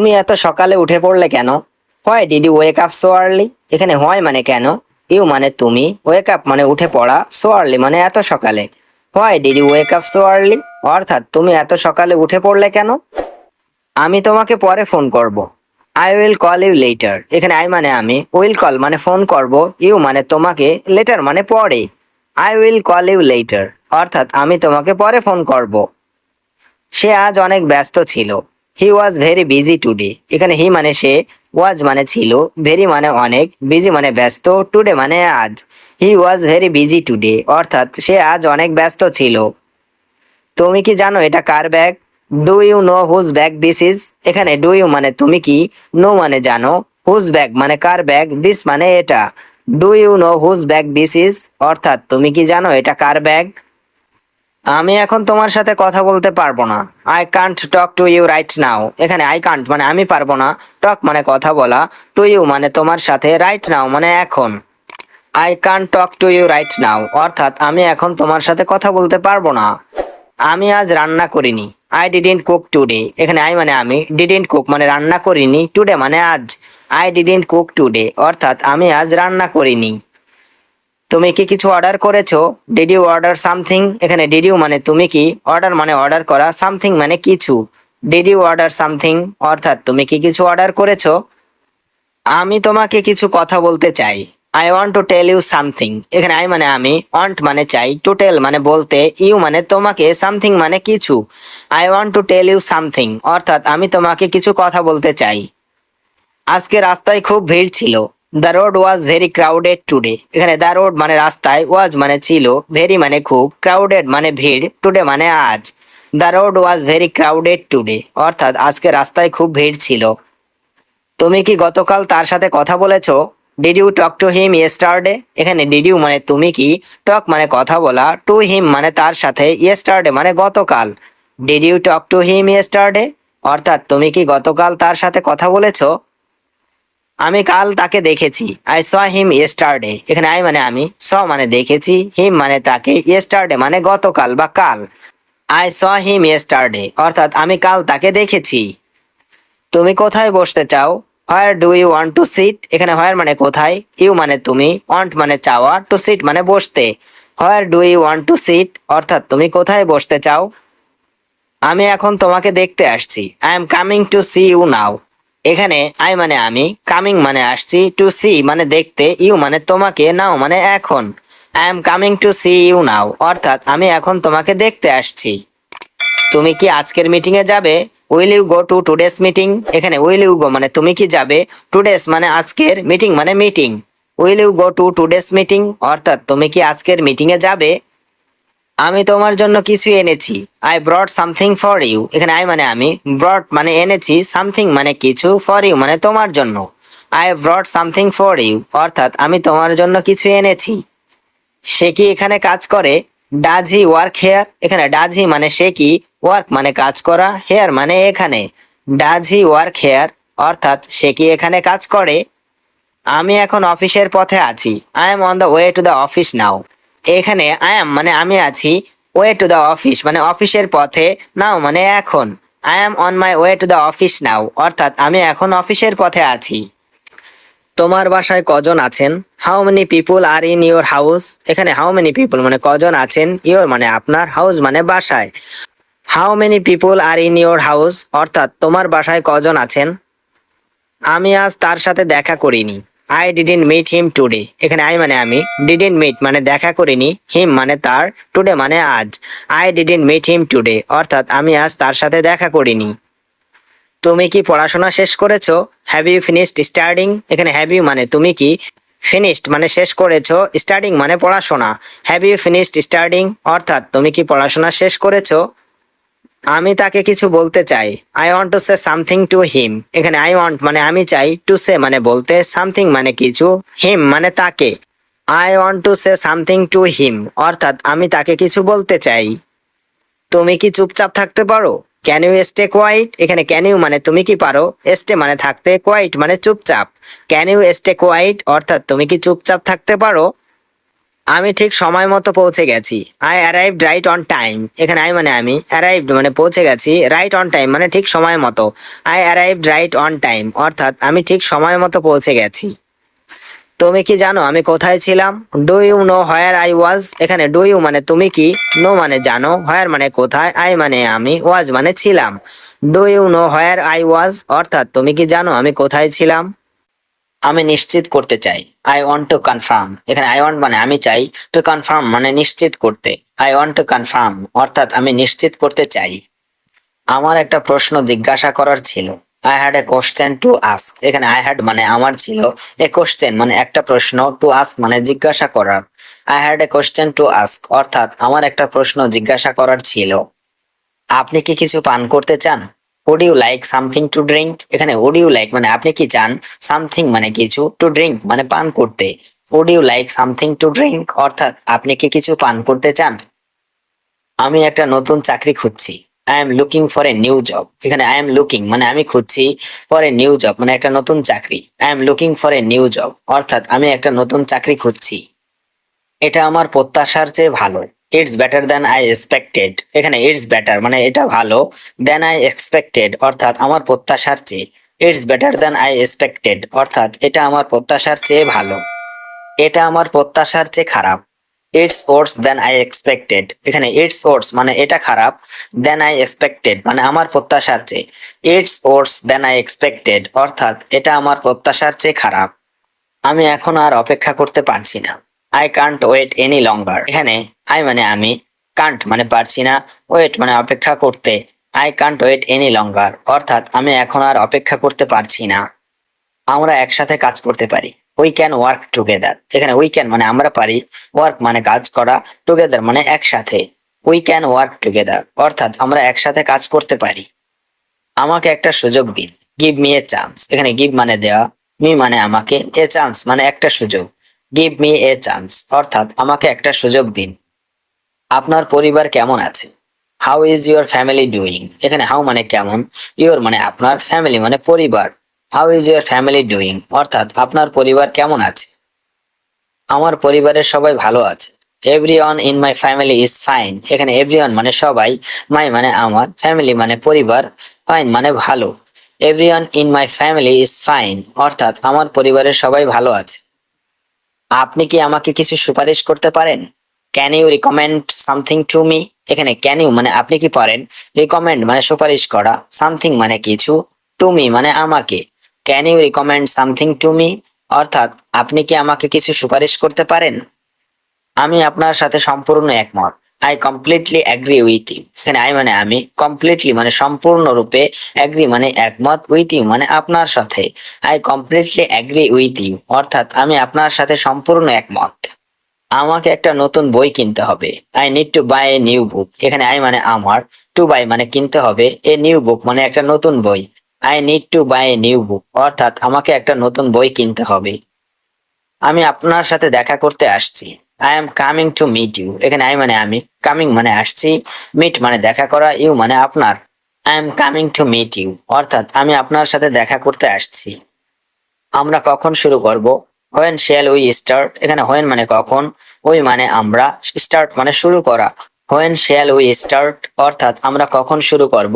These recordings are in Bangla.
তুমি এত সকালে উঠে পড়লে কেন? Why did you wake up so early? এখানে হোয়াই মানে কেন, ইউ মানে তুমি, ওয়েক আপ মানে উঠে পড়া, সো আর্লি মানে এত সকালে। Why did you wake up so early অর্থাৎ তুমি এত সকালে উঠে পড়লে কেন? আমি তোমাকে পরে ফোন করব। I will call you later. এখানে আই মানে আমি, উইল কল মানে ফোন করব, ইউ মানে তোমাকে, লেটার মানে পরে। I will call you later অর্থাৎ আমি তোমাকে পরে ফোন করব। সে আজ অনেক ব্যস্ত ছিল। হি ওয়াজ ভেরি বিজি টুডে। এখানে হি মানে সে, ওয়াজ মানে ছিল, ভেরি মানে অনেক, বিজি মানে ব্যস্ত, টুডে মানে আজ। হি ওয়াজ ভেরি বিজি টুডে অর্থাৎ সে আজ অনেক ব্যস্ত ছিল। তুমি কি জানো এটা কার bag? Do you know whose bag this is? এখানে ডু ইউ মানে তুমি কি, নো মানে জানো, হুজ ব্যাগ মানে কার ব্যাগ, দিস মানে এটা। Do you know whose bag this is অর্থাৎ তুমি কি জানো এটা কার ব্যাগ? আমি এখন তোমার সাথে কথা বলতে পারবো না। I can't talk to you right now. এখানে আই কান্ট মানে আমি পারবো না, টক মানে কথা বলা, টু ইউ মানে তোমার সাথে, রাইট নাও মানে এখন। I can't talk to you right now অর্থাৎ আমি এখন তোমার সাথে কথা বলতে পারবো না। আমি আজ রান্না করিনি। I didn't cook today. এখানে আই মানে আমি, ডিডন্ট কুক মানে রান্না করিনি, টুডে মানে আজ। আই ডিডন্ট কুক টুডে অর্থাৎ আমি আজ রান্না করিনি। তুমি কি কিছু অর্ডার করেছো? Did you order something? এখানে ডিড ইউ মানে তুমি কি, অর্ডার মানে অর্ডার করা, সামথিং মানে কিছু। ডিড ইউ অর্ডার সামথিং অর্থাৎ তুমি কি কিছু অর্ডার করেছো? আমি তোমাকে কিছু কথা বলতে চাই। I want to tell you something. এখানে আই মানে আমি, ওয়ান্ট মানে চাই, টু টেল মানে বলতে, ইউ মানে তোমাকে, সামথিং মানে কিছু। I want to tell you something অর্থাৎ আমি তোমাকে কিছু কথা বলতে চাই। আজকে রাস্তায় খুব ভিড় ছিল। The road was very crowded today. এখানে দ্য রোড মানে রাস্তায়, ওয়াজ মানে ছিল, ভেরি মানে খুব, ক্রাউডেড মানে ভিড়, টুডে মানে আজ। The road was very crowded today অর্থাৎ আজকে রাস্তায় খুব ভিড় ছিল। তুমি কি গতকাল তার সাথে কথা বলেছো? Did you talk to him yesterday? এখানে ডিড ইউ মানে তুমি কি, টক মানে কথা বলা, টু হিম মানে তার সাথে, ইয়েস্টারডে মানে গতকাল। Did you talk to him yesterday অর্থাৎ তুমি কি গতকাল তার সাথে কথা বলেছো? আমি কাল তাকে দেখেছি। I saw him yesterday. এখানে আই মানে আমি, স মানে দেখেছি, হিম মানে তাকে, ইয়েস্টারডে মানে গতকাল বা কাল। আই স হিম ইয়েস্টারডে অর্থাৎ আমি কাল তাকে দেখেছি। তুমি কোথায় বসতে চাও? Where do you want to sit? এখানে হোয়ার মানে কোথায়, ইউ মানে তুমি, ওয়ান্ট মানে চাওয়া, টু সিট মানে বসতে। Where do you want to sit অর্থাৎ তুমি কোথায় বসতে চাও? আমি এখন তোমাকে দেখতে আসছি। I am coming to see you now. এখানে আই মানে আমি, কামিং মানে আসছি, টু সি মানে দেখতে, ইউ মানে তোমাকে, নাও মানে এখন। I am coming to see you now অর্থাৎ আমি এখন তোমাকে দেখতে আসছি। তুমি কি আজকের মিটিং এ যাবে? Will you go to today's meeting? এখানে উইল ইউ গো মানে তুমি কি যাবে, টুডেস মানে আজকের, মিটিং মানে meeting. Will you go to today's meeting অর্থাৎ তুমি কি আজকের মিটিং এ যাবে? আমি তোমার জন্য কিছু এনেছি। I brought something for you. এখানে আই মানে আমি, ব্রট মানে এনেছি, সামথিং মানে কিছু, ফর ইউ মানে তোমার জন্য। I brought something for you অর্থাৎ আমি তোমার জন্য কিছু এনেছি। সে কি এখানে কাজ করে? Does he work hair? এখানে ডাজ হি মানে সে কি, ওয়ার্ক মানে কাজ করা, হেয়ার মানে এখানে। ডাজ হি ওয়ার্ক হেয়ার অর্থাৎ সে কি এখানে কাজ করে? আমি এখন অফিসের পথে আছি। I am on the way to the office নাও। এখানে আই এম মানে আমি আছি, ওয়ে টু দ্য অফিস মানে অফিসের পথে, নাও মানে এখন। I M on my way to the office নাও অর্থাৎ আমি এখন অফিসের পথে আছি। তোমার বাসায় কজন আছেন? How many people are in your house? এখানে হাউ মেনি পিপুল মানে কজন আছেন, ইউর মানে আপনার, হাউস মানে বাসায়। How many people are in your house অর্থাৎ তোমার বাসায় কজন আছেন? আমি আজ তার সাথে দেখা করিনি। I didn't meet him today. এখানে আই মানে আমি, ডিডন্ট মিট মানে দেখা করিনি, হিম মানে তার, টুডে মানে আজ। I didn't meet him today অর্থাৎ আমি আজ তার সাথে দেখা করিনি। তুমি কি পড়াশোনা শেষ করেছো? Have you finished studying? এখানে হ্যাভ ইউ মানে তুমি কি, ফিনিশড মানে শেষ করেছো, স্টাডিং মানে পড়াশোনা। হ্যাভ ইউ ফিনিশড স্টাডিং অর্থাৎ তুমি কি পড়াশোনা শেষ করেছো? আমি তাকে কিছু বলতে চাই। I want to say something to him. এখানে আই ওয়ান্ট মানে আমি চাই, টু সে মানে বলতে, সামথিং মানে কিছু, হিম মানে তাকে। I want to say something to him অর্থাৎ আমি তাকে কিছু বলতে চাই। তুমি কি চুপচাপ থাকতে পারো? Can you stay quiet? এখানে ক্যান ইউ মানে তুমি কি পারো, স্টে মানে থাকতে, কোয়াইট মানে চুপচাপ। ক্যান ইউ স্টে কোয়াইট অর্থাৎ তুমি কি চুপচাপ থাকতে পারো? আমি ঠিক সময় মতো পৌঁছে গেছি। I arrived right on time. এখানে আই মানে আমি, অ্যারাইভড মানে পৌঁছে গেছি, রাইট অন টাইম মানে ঠিক সময় মতো। I arrived right on time অর্থাৎ আমি ঠিক সময় মতো পৌঁছে গেছি। তুমি কি জানো আমি কোথায় ছিলাম? Do you know where I was. এখানে ডু ইউ মানে তুমি কি, নো মানে জানো, হোয়ার মানে কোথায়, আই মানে আমি, ওয়াজ মানে ছিলাম। Do you know where I was অর্থাৎ তুমি কি জানো আমি কোথায় ছিলাম? আমি নিশ্চিত করতে চাই। I want to confirm. এখানে আই ওয়ান্ট মানে আমি চাই, টু কনফার্ম মানে নিশ্চিত করতে। আই ওয়ান্ট টু কনফার্ম অর্থাৎ আমি নিশ্চিত করতে চাই। আমার একটা প্রশ্ন জিজ্ঞাসা করার ছিল। I had a question to ask. এখানে আই হ্যাড মানে আমার ছিল, এ কোশ্চেন মানে একটা প্রশ্ন, টু আস্ক মানে জিজ্ঞাসা করার। I had a question to ask অর্থাৎ আমার একটা প্রশ্ন জিজ্ঞাসা করার ছিল। আপনি কি কিছু পান করতে চান? Would you like something to drink. এখানে উড ইউ লাইক মানে আপনি কি চান, সামথিং মানে কিছু, টু ড্রিঙ্ক মানে পান করতে। Would you like something to drink অর্থাৎ আপনি কি কিছু পান করতে চান? আমি একটা নতুন চাকরি খুঁজছি। I am looking for a new job. এখানে আই এম লুকিং মানে আমি খুঁজছি, ফর এ নিউ জব মানে একটা নতুন চাকরি। I am looking for a new job অর্থাৎ আমি একটা নতুন চাকরি খুঁজছি। এটা আমার প্রত্যাশার চেয়ে ভালো। It's better than I expected. এখানে ইটস বেটার মানে এটা ভালো, দ্যান আই এক্সপেক্টেড অর্থাৎ আমার প্রত্যাশার চেয়ে। It's better than I expected অর্থাৎ এটা আমার প্রত্যাশার চেয়ে ভালো। এটা আমার প্রত্যাশার চেয়ে খারাপ। It's Wars than I expected. এখানে ইটস ওয়ার্স মানে এটা খারাপ, দ্যান আই এক্সপেক্টেড মানে আমার প্রত্যাশার চেয়ে। It's Wars than I expected অর্থাৎ এটা আমার প্রত্যাশার চেয়ে খারাপ। আমি এখন আর অপেক্ষা করতে পারছি না। I can't wait any longer. এখানে আই মানে আমি, কান্ট মানে পারছি না, ওয়েট মানে অপেক্ষা করতে। I can't wait any longer অর্থাৎ আমি এখন আর অপেক্ষা করতে পারছি না। আমরা একসাথে কাজ করতে পারি। We can work together. এখানে উই ক্যান মানে আমরা পারি, ওয়ার্ক মানে কাজ করা, টুগেদার মানে একসাথে। উই ক্যান ওয়ার্ক টুগেদার অর্থাৎ আমরা একসাথে কাজ করতে পারি। আমাকে একটা সুযোগ দিন। গিভ মি এ চান্স। এখানে গিভ মানে দেওয়া, মি মানে আমাকে, এ চান্স মানে একটা সুযোগ। গিভ মি এ চান্স অর্থাৎ আমাকে একটা সুযোগ দিন। আপনার পরিবার কেমন আছে? How is your family doing. এখানে হাউ মানে কেমন, ইউর মানে আপনার, ফ্যামিলি মানে পরিবার। How is your family doing অর্থাৎ আপনার পরিবার কেমন আছে? আমার পরিবারের সবাই ভালো আছে। Everyone in my family is fine. এখানে এভরিওয়ান মানে সবাই, মাই মানে আমার, ফ্যামিলি মানে পরিবার, ফাইন মানে ভালো। Everyone in my family is fine অর্থাৎ আমার পরিবারের সবাই ভালো আছে। আপনি কি আমাকে কিছু সুপারিশ করতে পারেন? Can you recommend something to me. এখানে ক্যান ইউ মানে আপনি কি পারেন, রিকমেন্ড মানে সুপারিশ করা, সামথিং মানে কিছু, টু মি মানে আমাকে। Can you recommend something to me অর্থাৎ আপনি কি আমাকে কিছু সুপারিশ করতে পারেন? আমি আপনার সাথে সম্পূর্ণ একমত। I completely agree with you. এখানে আই মানে আমি, কমপ্লিটলি মানে সম্পূর্ণরূপে, অ্যাগ্রি মানে একমত, উইথ ইউ মানে আপনার সাথে। I completely agree with you অর্থাৎ আমি আপনার সাথে সম্পূর্ণ একমত। আমাকে একটা নতুন বই কিনতে হবে। I need to buy a new book. এখানে আই মানে আমার, টু বাই মানে কিনতে হবে, এ নিউ বুক মানে একটা নতুন বই। I need to buy a new book অর্থাৎ আমাকে একটা নতুন বই কিনতে হবে। আমি আপনার সাথে দেখা করতে আসছি। I am coming to meet you. এখানে আই মানে আমি, কামিং মানে আসছি, মিট মানে দেখা করা, ইউ মানে আপনার। I am coming to meet you অর্থাৎ আমি আপনার সাথে দেখা করতে আসছি। আমরা কখন শুরু করব? When shall we start. এখানে হোয়েন মানে কখন, উই মানে আমরা, স্টার্ট মানে শুরু করা। হোয়েন শ্যাল উই স্টার্ট অর্থাৎ আমরা কখন শুরু করব?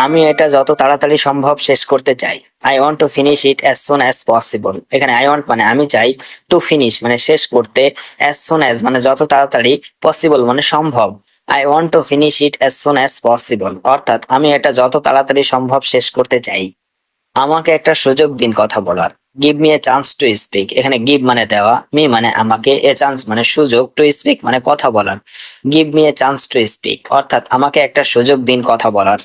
আমি এটা যত তাড়াতাড়ি সম্ভব শেষ করতে চাই। I want to finish it as soon as possible. এখানে আই ওয়ান্ট মানে আমি চাই, টু ফিনিশ মানে শেষ করতে, অ্যাজ সুন অ্যাজ মানে যত তাড়াতাড়ি, পসিবল মানে সম্ভব। I want to finish it as soon as possible অর্থাৎ আমি এটা যত তাড়াতাড়ি সম্ভব শেষ করতে চাই। আমাকে একটা সুযোগ দিন কথা বলার। Give me A chance to speak. এখানে গিভ মানে দেওয়া, মি মানে আমাকে, এ চান্স মানে সুযোগ, টু স্পিক মানে কথা বলার। Give me A chance to speak অর্থাৎ আমাকে একটা সুযোগ দিন কথা বলার।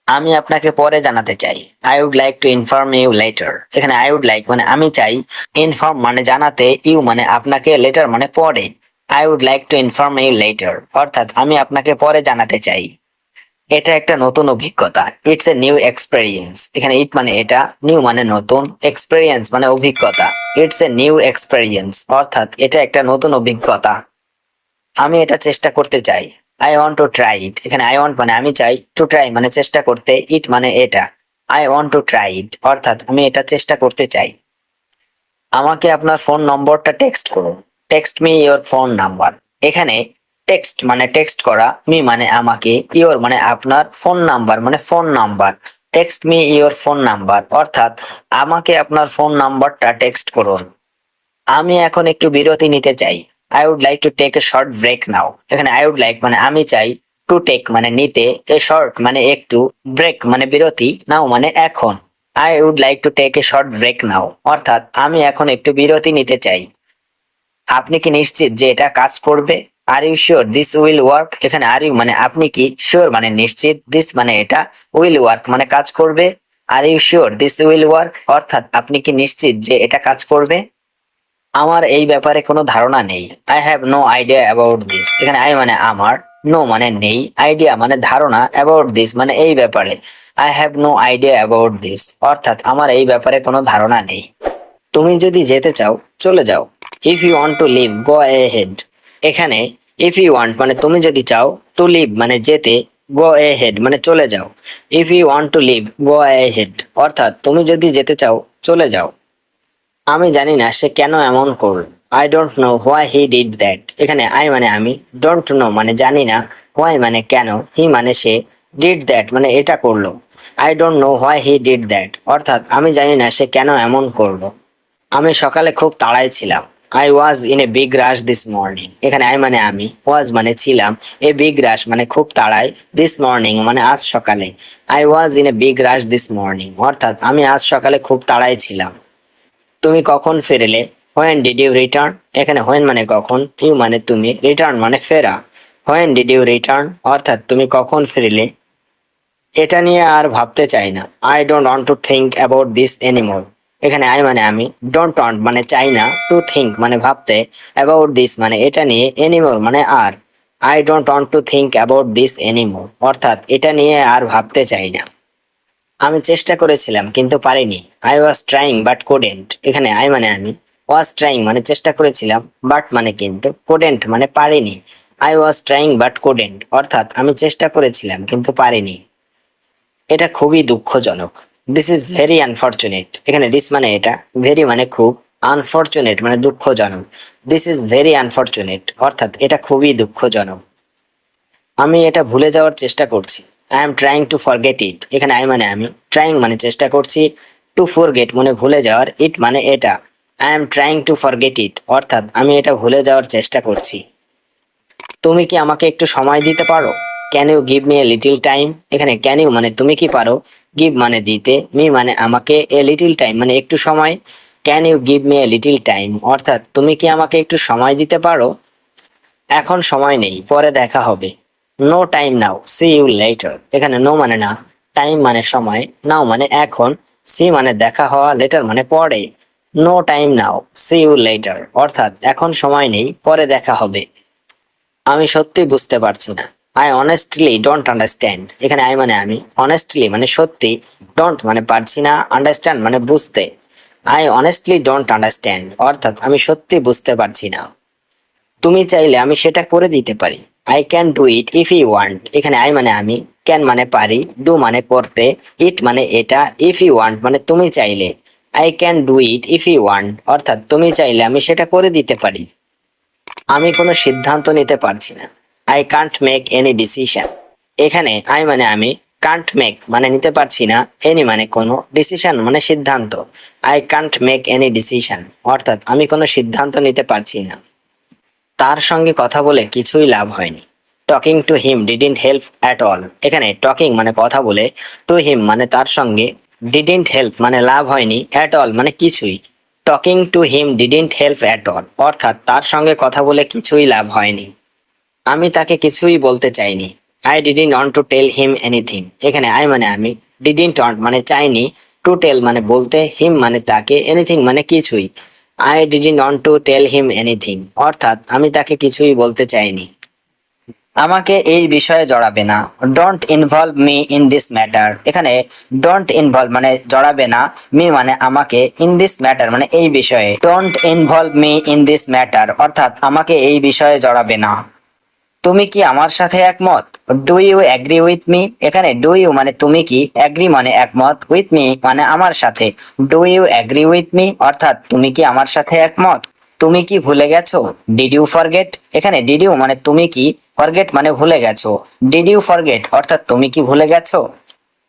আমি আপনাকে পরে জানাতে চাই। I would like to inform you later. এখানে আই উড লাইক মানে আমি চাই, ইনফর্ম মানে জানাতে, ইউ মানে আপনাকে, লেটার মানে পরে। I would like to inform you later অর্থাৎ আমি আপনাকে পরে জানাতে চাই। এটা একটা নতুন অভিজ্ঞতা। It's a new experience. এখানে ইট মানে এটা, নিউ মানে নতুন, এক্সপেরিয়েন্স মানে অভিজ্ঞতা। ইটস এ নিউ এক্সপেরিয়েন্স অর্থাৎ এটা একটা নতুন অভিজ্ঞতা। আমি এটা চেষ্টা করতে চাই। I want to try it. এখানে আই ওয়ান্ট মানে আমি চাই, টু ট্রাই মানে চেষ্টা করতে, ইট মানে এটা। I want to try it অর্থাৎ আমি এটা চেষ্টা করতে চাই। আমাকে আপনার ফোন নম্বরটা টেক্সট করুন। Text me your phone number. এখানে টেক্সট মানে টেক্সট করা, মি মানে আমাকে, ইওর মানে আপনার, ফোন নাম্বার মানে phone number. Text me your phone number অর্থাৎ আমাকে আপনার ফোন নাম্বারটা টেক্সট করুন। আমি এখন একটু বিরতি নিতে চাই। I would like to take a short break now. এখানে আই উড লাইক মানে আমি চাই, টু টেক মানে নিতে, এ শর্ট মানে একটু, ব্রেক মানে বিরতি, নাও মানে এখন। I would like to take a short break now অর্থাৎ আমি এখন একটু বিরতি নিতে চাই। আপনি কি নিশ্চিত যে এটা কাজ করবে? Are you sure this will work? এখানে আর ইউ মানে আপনি কি, শিওর মানে নিশ্চিত, দিস মানে এটা, উইল ওয়ার্ক মানে কাজ করবে। Are you sure this will work অর্থাৎ আপনি কি নিশ্চিত যে এটা কাজ করবে? আমার এই ব্যাপারে কোনো ধারণা নেই। I have no idea about this. এখানে আই মানে আমার, নো মানে নেই, আইডিয়া মানে ধারণা, অ্যাবাউট দিস মানে এই ব্যাপারে। I have no idea about this অর্থাৎ আমার এই ব্যাপারে কোনো ধারণা নেই। তুমি যদি যেতে চাও চলে যাও। If you want to leave go head. এখানে ইফ ইউ ওয়ান্ট মানে তুমি যদি চাও, টু লিভ মানে যেতে, গো হেড মানে চলে যাও। If you want to leave go head অর্থাৎ তুমি যদি যেতে চাও চলে যাও। আমি জানি না সে কেন এমন করল। I don't know why he did that. এখানে আই মানে আমি, ডোন্ট নো মানে জানি না, হোয়াই মানে কেন, হি মানে সে, ডিড দ্যাট মানে এটা করলো। I don't know why he did that অর্থাৎ আমি জানি না সে কেন এমন করলো। আমি সকালে খুব তাড়ায় ছিলাম। I was in a big rush this morning. এখানে আই মানে আমি, ওয়াজ মানে ছিলাম, এ বিগ রাশ মানে খুব তাড়ায়, দিস মর্নিং মানে আজ সকালে। I was in a big rush this morning অর্থাৎ আমি আজ সকালে খুব তাড়ায় ছিলাম। তুমি কখন ফিরলে? When did you return. এখানে হোয়েন মানে কখন, ইউ মানে তুমি, রিটার্ন মানে ফেরা। হোয়েন ডিড ইউ রিটার্ন অর্থাৎ তুমি কখন ফিরলে। এটা নিয়ে আর ভাবতে চাই না। I don't want to think about this anymore. এখানে আই মানে আমি, ডোন্ট ওয়ান্ট মানে চাই না, টু থিঙ্ক মানে ভাবতে, অ্যাবাউট দিস মানে এটা নিয়ে, এনিমোর মানে আর। I don't want to think about this anymore অর্থাৎ এটা নিয়ে আর ভাবতে চাই না। আমি চেষ্টা করেছিলাম কিন্তু পারিনি। I was trying but couldn't. এখানে আই মানে আমি, ওয়াজ ট্রাইং মানে চেষ্টা করেছিলাম, বাট মানে কিন্তু, কুডেন্ট মানে পারিনি। I was trying but couldn't অর্থাৎ আমি চেষ্টা করেছিলাম কিন্তু পারিনি। এটা খুবই দুঃখজনক। This is very unfortunate. এখানে দিস মানে এটা, ভেরি মানে খুব, আনফরচুনেট মানে দুঃখজনক। দিস ইজ ভেরি আনফরচুনেট অর্থাৎ এটা খুবই দুঃখজনক। আমি এটা ভুলে যাওয়ার চেষ্টা করছি। I am trying to forget it. এখানে আই মানে আমি, ট্রাইং মানে চেষ্টা করছি, টু ফরগেট মানে ভুলে যাওয়ার, ইট মানে এটা। I am trying to forget it অর্থাৎ আমি এটা ভুলে যাওয়ার চেষ্টা করছি। তুমি কি আমাকে একটু সময় দিতে পারো? Can you give me a little time. এখানে ক্যান ইউ মানে তুমি কি পারো, গিভ মানে দিতে, মি মানে আমাকে, এ লিটিল টাইম মানে একটু সময়। Can you give me a little time অর্থাৎ তুমি কি আমাকে একটু সময় দিতে পারো? এখন সময় নেই, পরে দেখা হবে। No time now, see you later. এখানে নো মানে না, টাইম মানে সময়, নাও মানে এখন, সি মানে দেখা হওয়া, লেটার মানে পরে। No time now, see you later অর্থাৎ এখন সময় নেই, পরে দেখা হবে। আমি সত্যি বুঝতে পারছি না। I honestly don't understand. এখানে আই মানে আমি, অনেস্টলি মানে সত্যি, ডোন্ট মানে পারছি না, আন্ডারস্ট্যান্ড মানে বুঝতে। আই অনেস্টলি ডোন্ট আন্ডারস্ট্যান্ড অর্থাৎ আমি সত্যি বুঝতে পারছি না। তুমি চাইলে আমি সেটা করে দিতে পারি। I can do it if you want. এখানে আই মানে আমি, ক্যান মানে পারি, ডু মানে করতে, ইট মানে এটা, ইফ ইউ ওয়ান্ট মানে তুমি চাইলে। I can do it if you want অর্থাৎ তুমি চাইলে আমি সেটা করে দিতে পারি। আমি কোনো সিদ্ধান্ত নিতে পারছি না। I Kant make any decision. এখানে আই মানে আমি, কান্ট মেক মানে নিতে পারছি না, এনি মানে কোনো, ডিসিশন মানে সিদ্ধান্ত। I can't make any decision অর্থাৎ আমি কোনো সিদ্ধান্ত নিতে পারছি না। তার সঙ্গে কথা বলে কিছুই লাভ হয়নি। Talking to him didn't help at all. এখানে টকিং মানে কথা বলে, টু হিম মানে তার সঙ্গে, ডিডন্ট হেল্প মানে লাভ হয়নি, অ্যাট অল মানে কিছুই। Talking to him didn't help at all অর্থাৎ তার সঙ্গে কথা বলে কিছুই লাভ হয়নি। আমি তাকে কিছুই বলতে চাইনি। I didn't want to tell him anything. এখানে আই মানে আমি, ডিডন্ট ওয়ান্ট মানে চাইনি, টু টেল মানে বলতে, হিম মানে তাকে, এনিথিং মানে কিছুই। I didn't want to tell him anything অর্থাৎ আমি তাকে কিছুই বলতে চাইনি। আমাকে এই বিষয়ে জড়াবে না। Don't involve me in this matter. এখানে ডোন্ট ইনভলভ মানে জড়াবে না, মি মানে আমাকে, ইন দিস ম্যাটার মানে এই বিষয়ে। Don't involve me in this matter অর্থাৎ আমাকে এই বিষয়ে জড়াবে না। তুমি কি আমার সাথে একমত? Do you agree with me. এখানে ডু ইউ মানে তুমি কি, এগ্রি মানে একমত, উইথ মি মানে আমার সাথে। Do you agree with me অর্থাৎ তুমি কি আমার সাথে একমত? তুমি কি ভুলে গেছো? Did you forget? এখানে ডিড ইউ মানে তুমি কি, ফরগেট মানে ভুলে গেছো। ডিড ইউ ফরগেট অর্থাৎ তুমি কি ভুলে গেছো?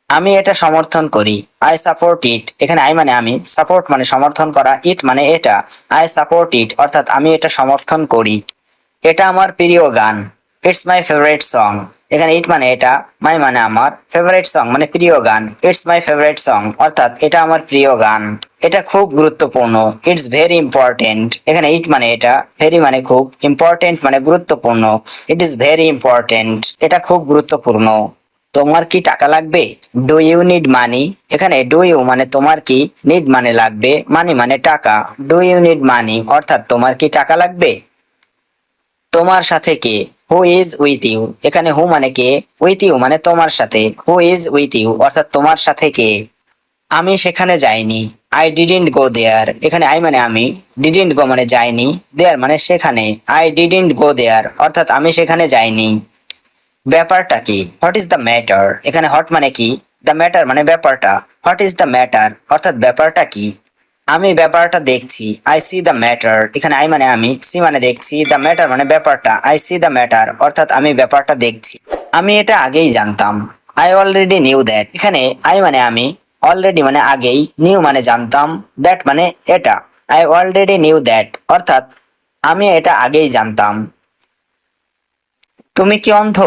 আমি এটা সমর্থন করি। আই সাপোর্ট ইট। এখানে আই মানে আমি, সাপোর্ট মানে সমর্থন করা, ইট মানে এটা। আই সাপোর্ট ইট অর্থাৎ আমি এটা সমর্থন করি। এটা আমার প্রিয় গান। It's my favourite song. এখানে ইট মানে এটা, মাই মানে আমার, ফেভারিট সং মানে প্রিয় গান। ইটস মাই ফেভারিট সং অর্থাৎ এটা আমার প্রিয় গান। এটা খুব গুরুত্বপূর্ণ। It's very important. এখানে ইট মানে এটা, ভেরি মানে খুব, ইম্পর্টেন্ট মানে গুরুত্বপূর্ণ। It is very important. এটা খুব গুরুত্বপূর্ণ। তোমার কি টাকা লাগবে? Do you need money? এখানে ডু ইউ মানে তোমার কি, নিড মানে লাগবে, মানি মানে টাকা। ডু ইউ নিড মানি অর্থাৎ তোমার কি টাকা লাগবে? তোমার সাথে কে? Who is with you? এখানে হু মানে কে, উইথ ইউ মানে তোমার সাথে। হু ইজ উইথ ইউ অর্থাৎ তোমার সাথে কে? আমি সেখানে যাইনি। আই ডিডন্ট গো দেয়ার। এখানে আই মানে আমি, ডিডন্ট গো মানে যাইনি, দেয়ার মানে সেখানে। আই ডিডন্ট গো দেয়ার অর্থাৎ আমি সেখানে যাইনি। ব্যাপারটা কি? What is the matter? এখানে হট মানে কি, দ্য ম্যাটার মানে ব্যাপারটা। হোয়াট ইজ দ্য ম্যাটার অর্থাৎ ব্যাপারটা কি? আমি ব্যাপারটা দেখছি। I C the matter. এখানে আই মানে আমি, সি মানে দেখছি, দ্য ম্যাটার মানে ব্যাপারটা। আই সি দ্য ম্যাটার অর্থাৎ আমি ব্যাপারটা দেখছি। আমি এটা আগেই জানতাম। I already knew that. এখানে আই মানে আমি, অলরেডি মানে আগেই, নিউ মানে জানতাম, দ্যাট মানে এটা। আই অলরেডি নিউ দ্যাট অর্থাৎ আমি এটা আগেই জানতাম। তুমি কি অন্ধ?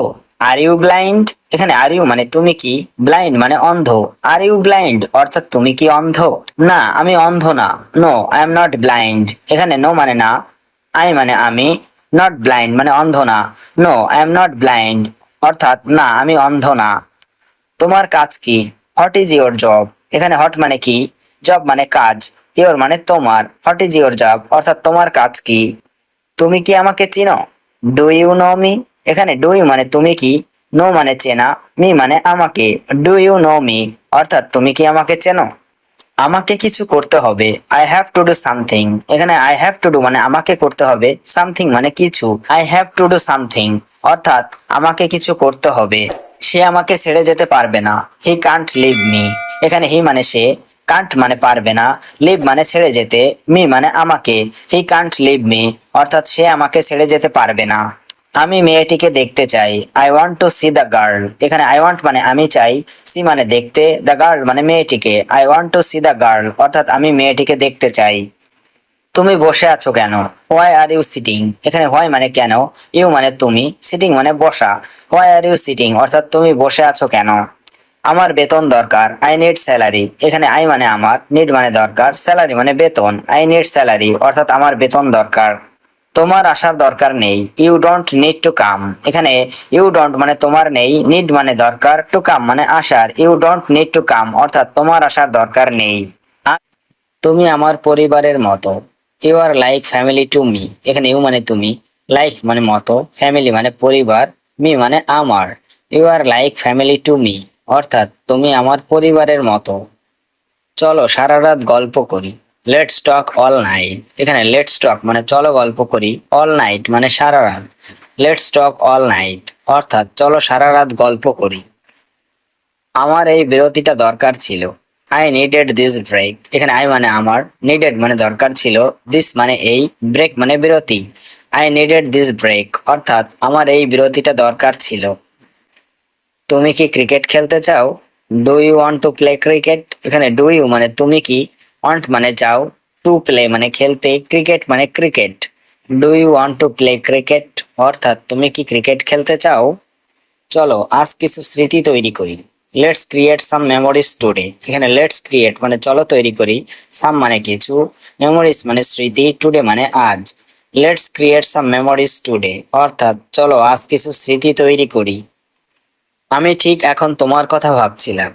Are you blind? এখানে আর ইউ মানে তুমি কি, ব্লাইন্ড মানে অন্ধ। আর ইউ ব্লাইন্ড অর্থাৎ তুমি কি অন্ধ? না আমি অন্ধ না। No I am not blind. এখানে নো মানে না, আই মানে আমি, নট ব্লাইন্ড মানে অন্ধ না। No I am not blind অর্থাৎ না আমি অন্ধ না। তোমার কাজ কি? What is your job? এখানে হট মানে কি, জব মানে কাজ, ইয়োর মানে তোমার। হোয়াট ইজ ইয়োর জব অর্থাৎ তোমার কাজ কি? তুমি কি আমাকে চিনো? Do you know me? এখানে ডু ইউ মানে তুমি কি, নো মানে চেনা, মি মানে আমাকে। ডু ইউ নো মি অর্থাৎ তুমি কি আমাকে চেনো? আমাকে কিছু করতে হবে। I have to do something. এখানে আই হ্যাভ টু ডু মানে আমাকে করতে হবে, সামথিং মানে কিছু। I have to do something অর্থাৎ আমাকে কিছু করতে হবে। সে আমাকে ছেড়ে যেতে পারবে না। He can't leave me. এখানে হি মানে সে, কান্ট মানে পারবে না, লিভ মানে ছেড়ে যেতে, মি মানে আমাকে। হি কান্ট লিভ মি অর্থাৎ সে আমাকে ছেড়ে যেতে পারবে না। আমি মেয়েটিকে দেখতে চাই। I want to see the girl. এখানে আই ওয়ান্ট মানে আমি চাই, সি মানে দেখতে, দ্য গার্ল মানে মেয়েটিকে। I want to see the girl অর্থাৎ আমি মেয়েটিকে দেখতে চাই। তুমি বসে আছো কেন? Why are you sitting? এখানে হোয়াই মানে কেন, ইউ মানে তুমি, সিটিং মানে বসা। হোয়াই আর ইউ সিটিং অর্থাৎ তুমি বসে আছো কেন? আমার বেতন দরকার। I need salary. এখানে আই মানে আমার, নিড মানে দরকার, স্যালারি মানে বেতন। আই নিড স্যালারি অর্থাৎ আমার বেতন দরকার। তোমার আসার দরকার নেই। You don't need to come. এখানে ইউ ডোন্ট মানে তোমার নেই, নিড মানে দরকার, টু কাম মানে আসার। You don't need to come অর্থাৎ তোমার আসার দরকার নেই। তুমি আমার পরিবারের মতো। You are like family to me. এখানে ইউ মানে তুমি, লাইক মানে মতো, ফ্যামিলি মানে পরিবার, মি মানে আমার। You are like family to me অর্থাৎ তুমি আমার পরিবারের মতো। চলো সারা রাত গল্প করি। Let's talk all night. এখানে লেটস টক মানে চলো গল্প করি, অল নাইট মানে সারা রাত। লেটস টক অল নাইট অর্থাৎ চলো সারা রাত গল্প করি। আমার এই বিরতিটা দরকার ছিল। I needed this break. এখানে আই মানে আমার, নিডেড মানে দরকার ছিল, দিস মানে এই, ব্রেক মানে বিরতি। আই নিডেড দিস ব্রেক অর্থাৎ আমার এই বিরতিটা দরকার ছিল। তুমি কি ক্রিকেট খেলতে চাও? Do you want to play cricket? এখানে ডু ইউ মানে তুমি কি, ওয়ান্ট মানে চাও, টু প্লে মানে খেলতে, ক্রিকেট মানে cricket. Do you want to play cricket অর্থাৎ তুমি কি ক্রিকেট খেলতে চাও? চলো আজ কিছু স্মৃতি তৈরি করি। Let's create some memories today. এখানে লেটস ক্রিয়েট মানে চলো তৈরি করি, সাম মানে কিছু, মেমোরিজ মানে স্মৃতি, টুডে মানে আজ। Let's create some memories today অর্থাৎ চলো আজ কিছু স্মৃতি তৈরি করি। আমি ঠিক এখন তোমার কথা ভাবছিলাম।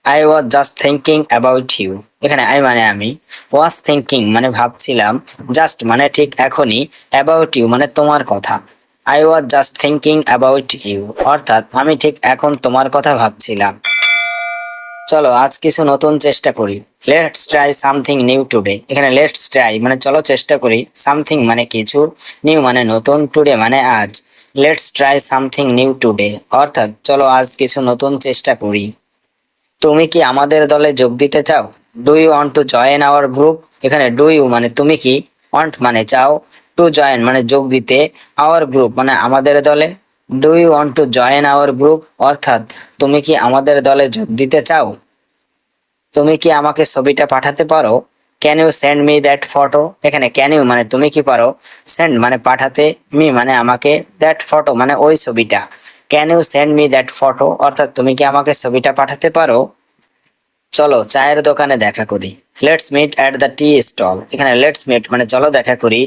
I was just thinking about you. এখানে আই মানে আমি, ওয়াজ থিঙ্কিং মানে ভাবছিলাম, জাস্ট মানে ঠিক এখনই, অ্যাবাউট ইউ মানে তোমার কথা। I was just thinking about you অর্থাৎ আমি ঠিক এখন তোমার কথা ভাবছিলাম। চলো আজ কিছু নতুন চেষ্টা করি। Let's try something new today. এখানে লেটস ট্রাই মানে চলো চেষ্টা করি, সামথিং মানে কিছু, নিউ মানে নতুন, টুডে মানে আজ। Let's try something new today অর্থাৎ চলো আজ কিছু নতুন চেষ্টা করি। তুমি কি আমাদের দলে যোগ দিতে চাও? Do you want to join our group? এখানে ডু ইউ মানে তুমি কি, ওয়ান্ট মানে চাও, টু জয়েন মানে যোগ দিতে, আওয়ার গ্রুপ মানে আমাদের দলে। Do you want to join our group, অর্থাৎ তুমি কি আমাদের দলে যোগ দিতে চাও? তুমি কি আমাকে ছবিটা পাঠাতে পারো? Can you send me that photo, এখানে ক্যান ইউ মানে তুমি কি পারো, সেন্ড মানে পাঠাতে, মি মানে আমাকে, দ্যাট ফটো মানে ওই ছবিটা। Can you send me that photo, অর্থাৎ তুমি কি আমাকে ছবিটা পাঠাতে পারো? চলো চায়ের দোকানে দেখা করি। Let's meet at the tea stall, এখানে লেটস মিট মানে চলো দেখা করি,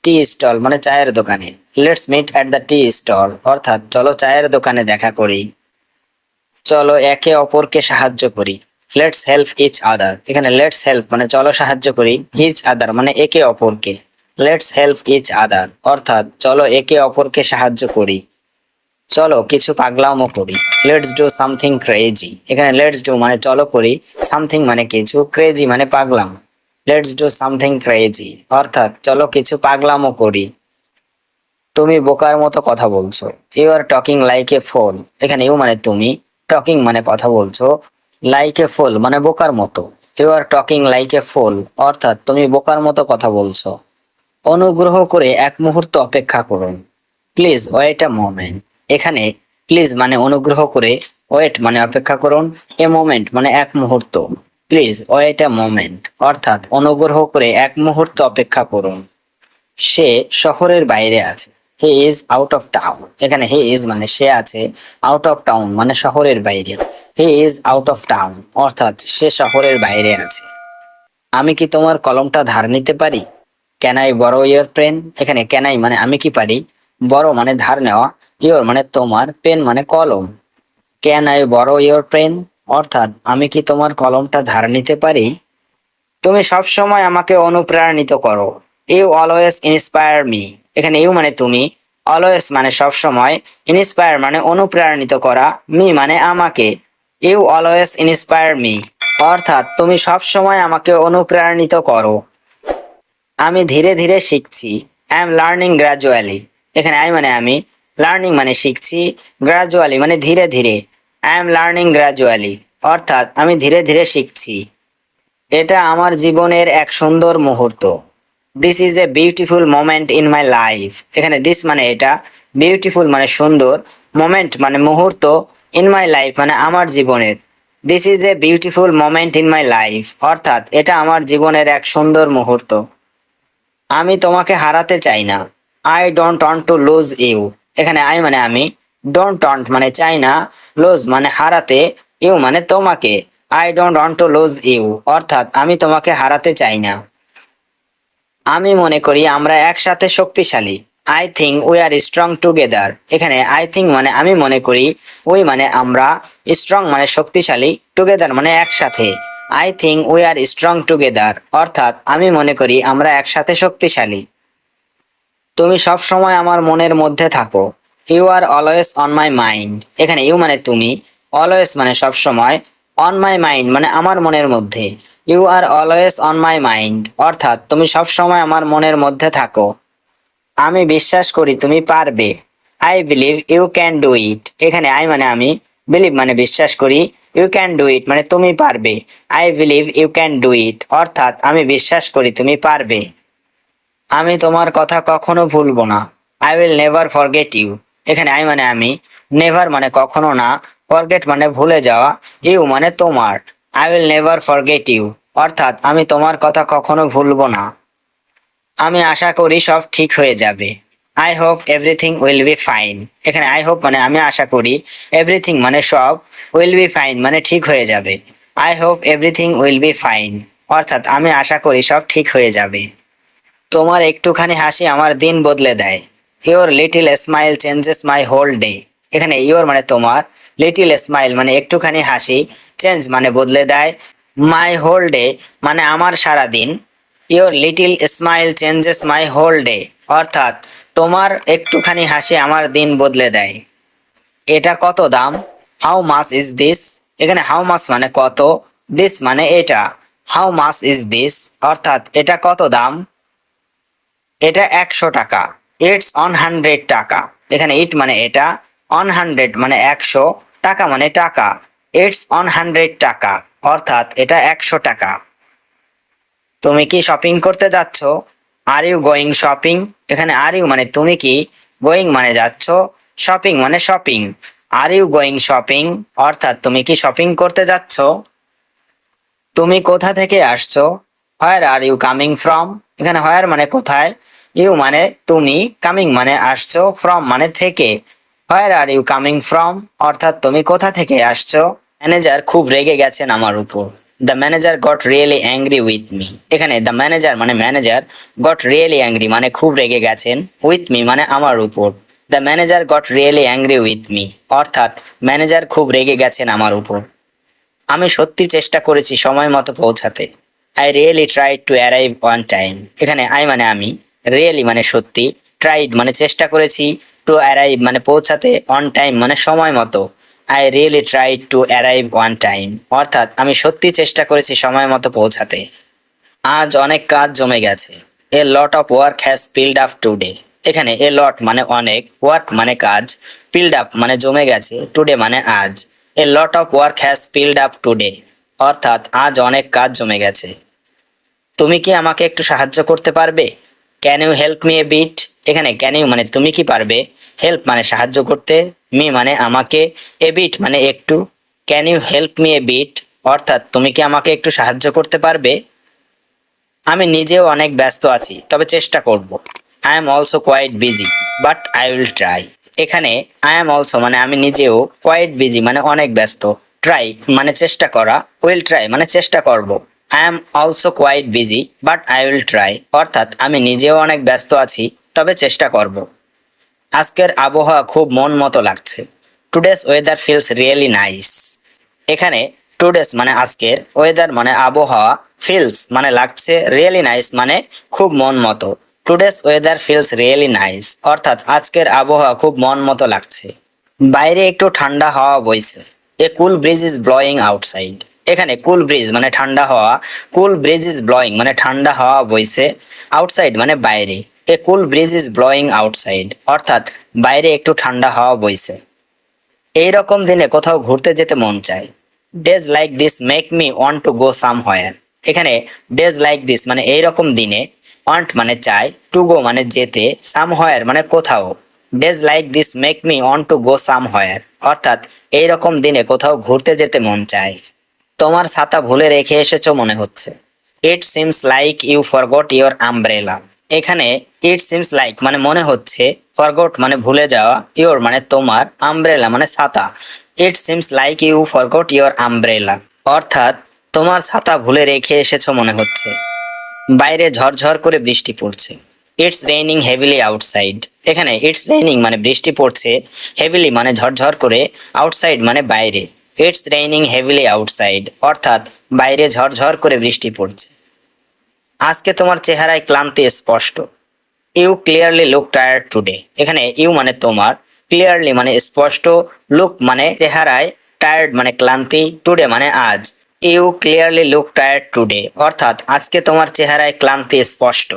টি স্টল মানে চায়ের দোকানে। Let's meet at the tea stall, অর্থাৎ চলো চায়ের দোকানে দেখা করি। চলো একে অপরকে সাহায্য করি। লেটস হেল্প ইচ আদার, এখানে লেটস হেল্প মানে চলো সাহায্য করি, ইচ আদার মানে একে অপরকে। লেটস হেল্প ইচ আদার, অর্থাৎ চলো একে অপরকে সাহায্য করি। চলো কিছু পাগলামো করি। লেটস ডু সামথিং ক্রেজি, এখানে লেটস ডু মানে চলো করি, সামথিং মানে কিছু, ক্রেজি মানে পাগলাম। লেটস ডু সামথিং ক্রেজি, অর্থাৎ চলো কিছু পাগলামো করি। তুমি বোকার মতো কথা বলছো। You are talking like a fool, এখানে ইউ মানে তুমি, টকিং মানে কথা বলছো, লাইক এ ফোল মানে বোকার মতো। You are talking like a fool, অর্থাৎ তুমি বোকার মতো কথা বলছো। অনুগ্রহ করে এক মুহূর্ত অপেক্ষা করুন। প্লিজ ওয়েট আ মোমেন্ট, এখানে প্লিজ মানে অনুগ্রহ করে, ওয়েট মানে অপেক্ষা করুন, এ মোমেন্ট মানে এক মুহূর্ত। প্লিজ ওয়েট আ মোমেন্ট, অর্থাৎ অনুগ্রহ করে এক মুহূর্ত অপেক্ষা করুন। সে শহরের বাইরে আছে। He is out of town, এখানে হি ইজ মানে সে আছে, আউট অফ টাউন মানে শহরের বাইরে। He is out of town, অর্থাৎ সে শহরের বাইরে আছে। আমি কি তোমার কলমটা ধার নিতে পারি? Can I borrow your pen, এখানে ক্যান আই মানে আমি কি পারি, বড় মানে ধার নেওয়া, ইয়োর মানে তোমার, পেন মানে কলম। Can I borrow your pen, অর্থাৎ আমি কি তোমার কলমটা ধার নিতে পারি? তুমি সব সময় আমাকে অনুপ্রাণিত করো। ইউ অলওয়েজ ইন্সপায়ার মি, এখানে ইউ মানে তুমি, অলওয়েজ মানে সব সময়, ইন্সপায়ার মানে অনুপ্রাণিত করা, মি মানে আমাকে। ইউ অলওয়েজ ইন্সপায়ার মি, অর্থাৎ তুমি সব সময় আমাকে অনুপ্রাণিত করো। আমি ধীরে ধীরে শিখছি। আই এম লার্নিং গ্রাজুয়ালি, এখানে আই মানে আমি, লার্নিং মানে শিখছি, গ্রাজুয়ালি মানে ধীরে ধীরে। আই এম লার্নিং গ্রাজুয়ালি, অর্থাৎ আমি ধীরে ধীরে শিখছি। এটা আমার জীবনের এক সুন্দর মুহূর্ত। This is a beautiful moment in my life, এখানে দিস মানে এটা, বিউটিফুল মানে সুন্দর, মোমেন্ট মানে মুহূর্ত, ইন মাই লাইফ মানে আমার জীবনের। This is a beautiful moment in my life, অর্থাৎ এটা আমার জীবনের এক সুন্দর মুহূর্ত। আমি তোমাকে হারাতে চাই না। I don't want to lose you, এখানে আই মানে আমি, ডোন্ট ওয়ান্ট মানে চাই না, লুজ মানে হারাতে, ইউ মানে তোমাকে। I don't want to lose you, অর্থাৎ আমি তোমাকে হারাতে চাই না। আমি মনে করি আমরা একসাথে শক্তিশালী। I think we are strong together, এখানে আই থিঙ্ক মানে আমি মনে করি, উই মানে আমরা, স্ট্রং মানে শক্তিশালী, টুগেদার মানে একসাথে। I think we are strong together, অর্থাৎ আমি মনে করি আমরা একসাথে শক্তিশালী। তুমি সব সময় আমার মনের মধ্যে থাকো। You are always on my mind, এখানে ইউ মানে তুমি, অলওয়েজ মানে সব সময়, অন মাই মাইন্ড মানে আমার মনের মধ্যে। You are always on my mind, অর্থাৎ তুমি সব সময় আমার মনের মধ্যে থাকো। আমি বিশ্বাস করি তুমি পারবে। I believe you can do it, এখানে আই মানে আমি, বিলিভ মানে বিশ্বাস করি, ইউ ক্যান ডু ইট মানে তুমি পারবে। I believe you can do it, অর্থাৎ আমি বিশ্বাস করি তুমি পারবে। আমি তোমার কথা কখনো ভুলবো না। I will never forget you, এখানে আই মানে আমি, নেভার মানে কখনো না, ফরগেট মানে ভুলে যাওয়া, ইউ মানে তোমার। I will never forget you, অর্থাৎ আমি তোমার কথা কখনো ভুলবো না। আমি আশা করি সব ঠিক হয়ে যাবে। I hope everything will be fine, এখানে আই হোপ মানে আমি আশা করি, এভরিথিং মানে সব, উইল বি ফাইন মানে ঠিক হয়ে যাবে। I hope everything will be fine, অর্থাৎ আমি আশা করি সব ঠিক হয়ে যাবে। তোমার একটুখানি হাসি আমার দিন বদলে দেয়। Your little smile changes my whole day, এখানে ইওর মানে তোমার, লিটিল স্মাইল মানে একটুখানি হাসি, চেঞ্জ মানে বদলে দেয়, মাই হোল ডে মানে আমার সারা দিন। Your little smile changes my whole day, অর্থাৎ তোমার একটুখানি হাসি আমার দিন বদলে দেয়। এটা কত দাম? হাউ মাচ ইজ দিস, এখানে হাউ মাচ মানে কত, দিস মানে এটা। হাউ মাচ ইজ দিস, অর্থাৎ এটা কত দাম? এটা 100 টাকা। ইটস 100 টাকা, এখানে ইট মানে এটা, 100 মানে 100, টাকা মানে টাকা। ইটস 100 টাকা, অর্থাৎ এটা 100 টাকা। তুমি কি শপিং করতে যাচ্ছ? আর ইউ গোয়িং শপিং, এখানে আর ইউ মানে তুমি কি, গোয়িং মানে যাচ্ছ, শপিং মানে shopping. Are you going shopping অর্থাৎ তুমি কি শপিং করতে যাচ্ছ? তুমি কোথা থেকে আসছো? হোয়ার আর ইউ কামিং ফ্রম, এখানে হোয়ার মানে কোথায়, ইউ মানে তুমি, কামিং মানে আসছো, ফ্রম মানে থেকে। হোয়ার আর ইউ কামিং ফ্রম অর্থাৎ তুমি কোথা থেকে আসছো? ম্যানেজার খুব রেগে গেছেন আমার উপর। The manager goat really angry with me, এখানে দ্য ম্যানেজার মানে ম্যানেজার, গট রিয়েলি অ্যাংরি মানে খুব রেগে গেছেন, উইথ মি মানে আমার উপর। The manager goat really angry with me অর্থাৎ ম্যানেজার খুব রেগে গেছেন আমার উপর। আমি সত্যি চেষ্টা করেছি সময় মতো পৌঁছাতে। I really tried to arrive on time, এখানে আই মানে আমি, রিয়েলি মানে সত্যি, ট্রাইড মানে চেষ্টা করেছি, টু অ্যারাইভ মানে পৌঁছাতে, অন টাইম মানে সময় মতো। I really tried to arrive on time অর্থাৎ আমি সত্যি চেষ্টা করেছি সময় মতো পৌঁছাতে। আজ অনেক কাজ জমে গেছে। A lot of work has piled up today, এখানে এ লট মানে অনেক, ওয়ার্ক মানে কাজ, পিলড আপ মানে জমে গেছে, টুডে মানে আজ। A lot of work has piled up today অর্থাৎ আজ অনেক কাজ জমে গেছে। তুমি কি আমাকে একটু সাহায্য করতে পারবে? Can you help me a bit, এখানে ক্যান ইউ মানে তুমি কি পারবে, হেল্প মানে সাহায্য করতে, মি মানে আমাকে, এ বিট মানে একটু। Can you help me a bit অর্থাৎ তুমি কি আমাকে একটু সাহায্য করতে পারবে? আমি নিজেও অনেক ব্যস্ত আছি তবে চেষ্টা করব। I am also quite busy but I will try, এখানে আই এম অলসো মানে আমি নিজেও, কোয়াইট বিজি মানে অনেক ব্যস্ত, ট্রাই মানে চেষ্টা করা, উইল ট্রাই মানে চেষ্টা করব। I am also quite busy but I will try অর্থাৎ আমি নিজেও অনেক ব্যস্ত আছি তবে চেষ্টা করব। আজকের আবহাওয়া খুব মন মতো লাগছে। Today's weather feels really nice, এখানে টুডেস মানে আজকের, ওয়েদার মানে আবহাওয়া, ফিলস মানে লাগছে, রিয়েলি নাইস মানে খুব মন মতো। Today's weather feels really nice অর্থাৎ আজকের আবহাওয়া খুব মন মতো লাগছে। বাইরে একটু ঠান্ডা হাওয়া বইছে। এ কুল ব্রিজ ইজ ব্লোয়িং আউটসাইড, এখানে কুল ব্রিজ মানে ঠান্ডা হাওয়া, কুল ব্রিজ ইজ ব্লোয়িং মানে ঠান্ডা হাওয়া বইছে, আউটসাইড মানে বাইরে। এ কুল ব্রিজ ইজ ব্লোয়িং আউটসাইড অর্থাৎ বাইরে একটু ঠান্ডা হাওয়া বইছে। এইরকম দিনে কোথাও ঘুরতে যেতে মন চায়। Days like this make me want to go somewhere, এখানে ডেজ লাইক দিস মানে এইরকম দিনে, ওয়ান্ট মানে চাই, টু গো মানে যেতে, সামহোয়ার মানে কোথাও। Days like this make me want to go somewhere অর্থাৎ এইরকম দিনে কোথাও ঘুরতে যেতে মন চায়। তোমার ছাতা ভুলে রেখে এসেছো মনে হচ্ছে। It seems like you forgot your umbrella, এখানে ইট সিমস লাইক মানে মনে হচ্ছে, ফরগট মানে ভুলে যাওয়া, ইওর মানে তোমার, আমব্রেলা মানে ছাতা। It seems like you forgot your umbrella অর্থাৎ তোমার ছাতা ভুলে রেখে এসেছো মনে হচ্ছে। বাইরে ঝরঝর করে বৃষ্টি পড়ছে। ইটস রেইনিং হেভিলি আউটসাইড, এখানে ইটস রেইনিং মানে বৃষ্টি পড়ছে, হেভিলি মানে ঝরঝর করে, আউটসাইড মানে বাইরে। ইটস রেইনিং হেভিলি আউটসাইড অর্থাৎ বাইরে ঝরঝর করে বৃষ্টি পড়ছে। আজকে তোমার চেহারায় ক্লান্তি স্পষ্ট। You clearly look tired today, এখানে ইউ মানে তোমার, ক্লিয়ারলি মানে স্পষ্ট, লুক মানে চেহারায়, টায়ার্ড মানে ক্লান্তি, টুডে মানে আজ। You clearly look tired today অর্থাৎ আজকে তোমার চেহারায় ক্লান্তি স্পষ্ট।